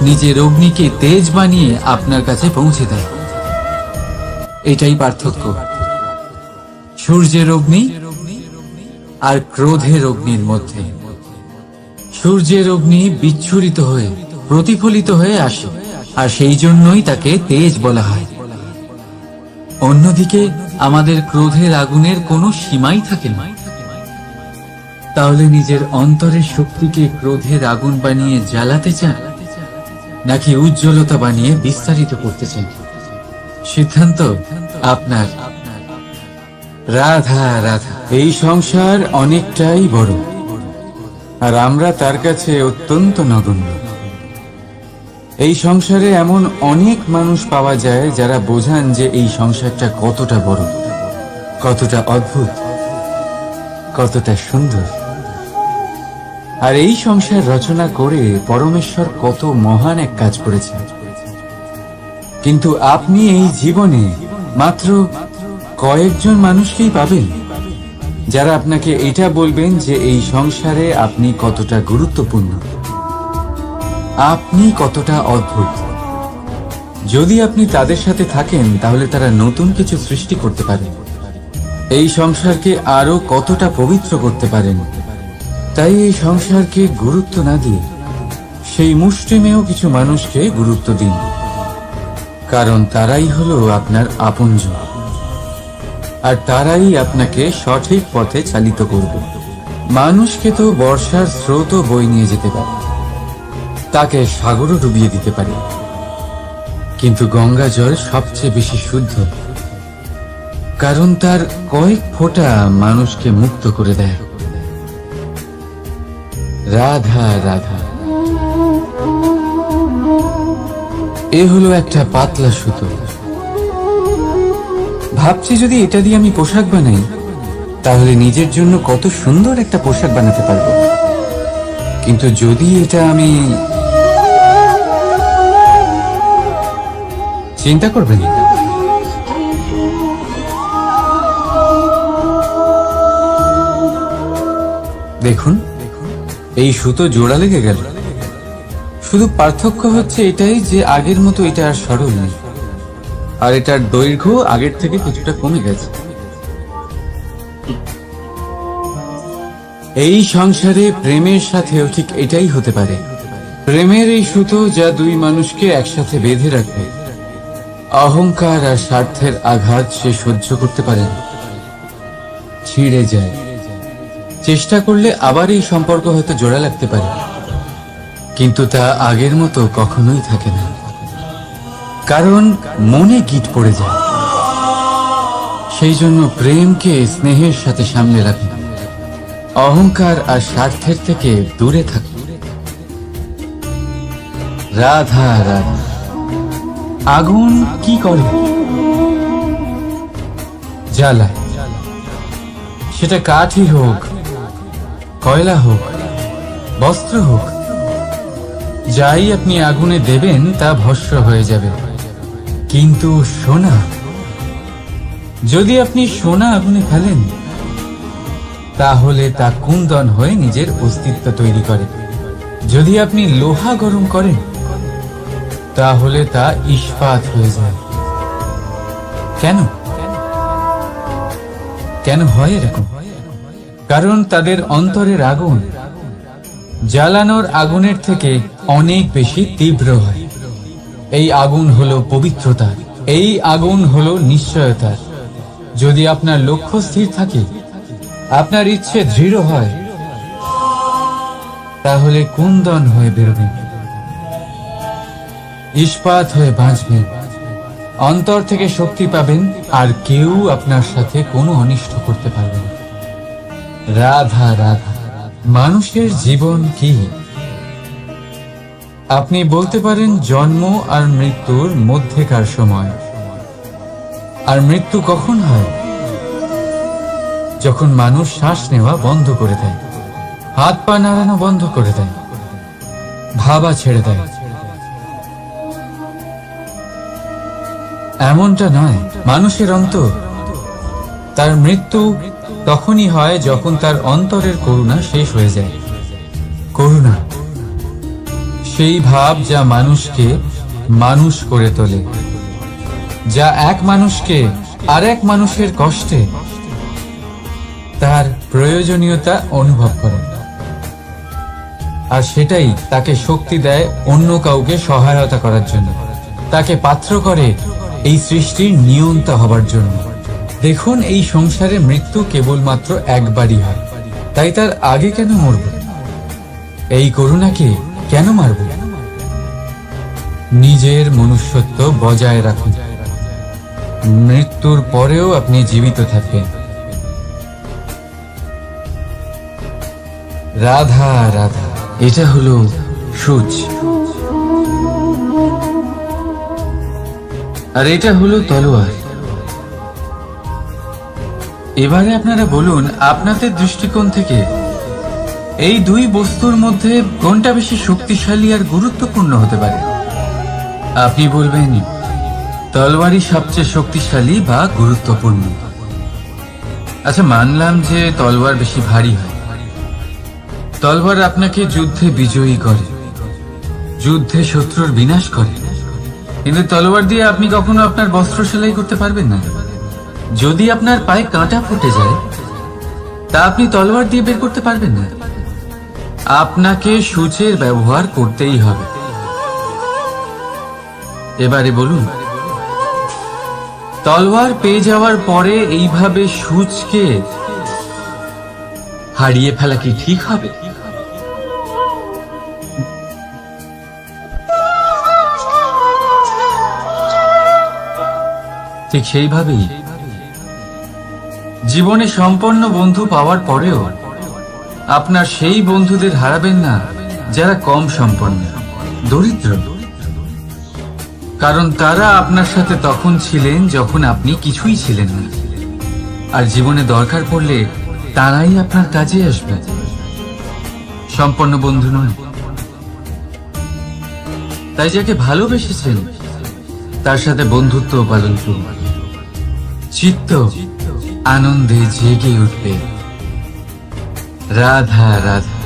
নিজের অগ্নিকে তেজ বানিয়ে আপনার কাছে পৌঁছে দেয়। এটাই পার্থক্য সূর্যের অগ্নি আর ক্রোধের অগ্নির মধ্যে। সূর্যের অগ্নি বিচ্ছুরিত হয়ে প্রতিফলিত হয়ে আসে, আর সেই জন্যই তাকে তেজ বলা হয়। অন্যদিকে আমাদের ক্রোধের আগুনের কোনো সীমাই থাকে না। তাহলে নিজের অন্তরের শক্তিকে ক্রোধের আগুন বানিয়ে জ্বালাতে চান, নাকি উজ্জ্বলতা বানিয়ে বিস্তারিত করতে চান? সিদ্ধান্ত আপনার। রাধা রাধা। এই সংসার অনেকটাই বড়, আর আমরা তার কাছে অত্যন্ত নগণ্য। এই সংসারে এমন অনেক মানুষ পাওয়া যায় যারা বোঝান যে এই সংসারটা কতটা বড়, কতটা অদ্ভুত, কতটা সুন্দর। আর এই সংসার রচনা করে পরমেশ্বর কত মহান এক কাজ করেছেন। কিন্তু আপনি এই জীবনে মাত্র কয়েকজন মানুষকেই পাবেন যারা আপনাকে এটা বলবেন যে এই সংসারে আপনি কতটা গুরুত্বপূর্ণ, আপনি কতটা অদ্ভুত। যদি আপনি তাদের সাথে থাকেন তাহলে তারা নতুন কিছু সৃষ্টি করতে পারেন, এই সংসারকে আরো কতটা পবিত্র করতে পারেন। তাই এই সংসারকে গুরুত্ব না দিয়ে সেই মুষ্টিমেয় কিছু মানুষকে গুরুত্ব দিন, কারণ তারাই হলো আপনার আপনজন, আর তারাই আপনাকে সঠিক পথে চালিত করবে। মানুষকে তো বর্ষার স্রোতও বই নিয়ে যেতে পারে, তাকে সাগরও ডুবিয়ে দিতে পারে, কিন্তু গঙ্গা জল সবচেয়ে বেশি শুদ্ধ, কারণ তার কয়েক ফোঁটা মানুষকে মুক্ত করে দেয়। রাধা রাধা। এ হলো একটা পাতলা সুতো। ভাবছি যদি এটা দিয়ে আমি পোশাক বানাই তাহলে নিজের জন্য কত সুন্দর একটা পোশাক বানাতে পারবো। কিন্তু যদি এটা আমি চিন্তা করবেন, দেখুন এই সুতো জোড়া লেগে গেল। শুধু পার্থক্য হচ্ছে এটাই যে আগের মতো এটা আর সরল নেই, আর এটার দৈর্ঘ্য আগের থেকে কিছুটা কমে গেছে। এই সংসারে প্রেমের সাথেও ঠিক এটাই হতে পারে। প্রেমের এই সুতো যা দুই মানুষকে একসাথে বেঁধে রাখবে। অহংকার আর স্বার্থের আঘাত সে সহ্য করতে পারে না, ছিঁড়ে যায়। চেষ্টা করলে আবার এই সম্পর্ক হয়তো জোড়া লাগতে পারে, কিন্তু তা আগের মতো কখনোই থাকে না, কারণ মনে গিট পড়ে যায়। সেই জন্য প্রেমকে স্নেহের সাথে সামনে রাখুন, অহংকার আর স্বার্থের থেকে দূরে থাকুন। রাধা রাধা। আগুন কি করে? জ্বালায়। সেটা কাঠই হোক, কয়লা হোক, বস্ত্র হোক, যাই আপনি আগুনে দেবেন তা ভস্ম হয়ে যাবে। কিন্তু সোনা, যদি আপনি সোনা আগুনে ফেলেন তাহলে তা কুন্দন হয়ে নিজের অস্তিত্ব তৈরি করে। যদি আপনি লোহা গরম করেন তাহলে তা ইস্পাত হয়ে যায়। কেন কেন হয় এরকম? কারণ তাদের অন্তরের আগুন জ্বালানোর আগুনের থেকে অনেক বেশি তীব্র হয়। এই আগুন হলো পবিত্রতা, এই আগুন হলো নিশ্চয়তা। যদি আপনার লক্ষ্য স্থির থাকে, আপনার ইচ্ছে দৃঢ় হয়, তাহলে কুন্দন হয়ে বেরোবেন, ইস্পাত হয়ে বাঁচবেন, অন্তর থেকে শক্তি পাবেন, আর কেউ আপনার সাথে কোনো অনিষ্ট করতে পারবে না। রাধা রাধা। মানুষের জীবন কি? আপনি বলতে পারেন জন্ম আর মৃত্যুর মধ্যেকার সময়। আর মৃত্যু কখন হয়? যখন মানুষ শ্বাস নেওয়া বন্ধ করে দেয়, হাত পা নাড়ানো বন্ধ করে দেয়, ভাবা ছেড়ে দেয়। এমনটা নয়। মানুষের অন্তর, তার মৃত্যু তখনই হয় যখন তার অন্তরের করুণা শেষ হয়ে যায়। করুণা সেই ভাব যা মানুষকে মানুষ করে তোলে, যা এক মানুষকে আর এক মানুষের কষ্টে তার প্রয়োজনীয়তা অনুভব করে, আর সেটাই তাকে শক্তি দেয় অন্য কাউকে সহায়তা করার জন্য, তাকে পাত্র করে এই সৃষ্টির নিয়ন্তা হবার জন্য। দেখুন, এই সংসারে মৃত্যু কেবলমাত্র একবারই হয়, তাই তার আগে কেন মরব? এই করুণাকে কেন মারব? নিজের মনুষ্যত্ব বজায় রাখুন, মৃত্যুর পরেও আপনি জীবিত থাকবেন। রাধা রাধা। এটা হলো সূচ, আর এটা হলো তলোয়ার। এবারে আপনারা বলুন, আপনাদের দৃষ্টিকোণ থেকে এই দুই বস্তুর মধ্যে কোনটা বেশি শক্তিশালী আর গুরুত্বপূর্ণ হতে পারে? আপনি বলবেন তলোয়ারই সবচেয়ে শক্তিশালী বা গুরুত্বপূর্ণ। আচ্ছা, মানলাম যে তলোয়ার বেশি ভারী হয়। তলোয়ার আপনাকে যুদ্ধে বিজয়ী করে, যুদ্ধে শত্রুর বিনাশ করে, কিন্তু তলোয়ার দিয়ে আপনি কখনো আপনার বস্ত্র সেলাই করতে পারবেন না। যদি আপনার পায়ে কাঁটা ফুটে যায়, তা আপনি তলোয়ার দিয়ে বের করতে পারবেন না। আপনাকে সূচের ব্যবহার করতেই হবে। এবারে বলুন, তলোয়ার পেয়ে যাওয়ার পরে এইভাবে সূচকে হারিয়ে ফেলা কি ঠিক হবে? ঠিক সেইভাবেই জীবনে সম্পন্ন বন্ধু পাওয়ার পরেও আপনার সেই বন্ধুদের হারাবেন না যারা কম সম্পন্ন, দরিদ্র, কারণ তারা আপনার সাথে তখন ছিলেন যখন আপনি কিছুই ছিলেন না, আর জীবনে দরকার পড়লে তারাই আপনার কাজে আসবে। সম্পন্ন বন্ধু নয়। তাই যাকে ভালোবেসেছেন তার সাথে বন্ধুত্ব পালন করুন। চিত্ত আনন্দে জেগে উঠবে। রাধা রাধা।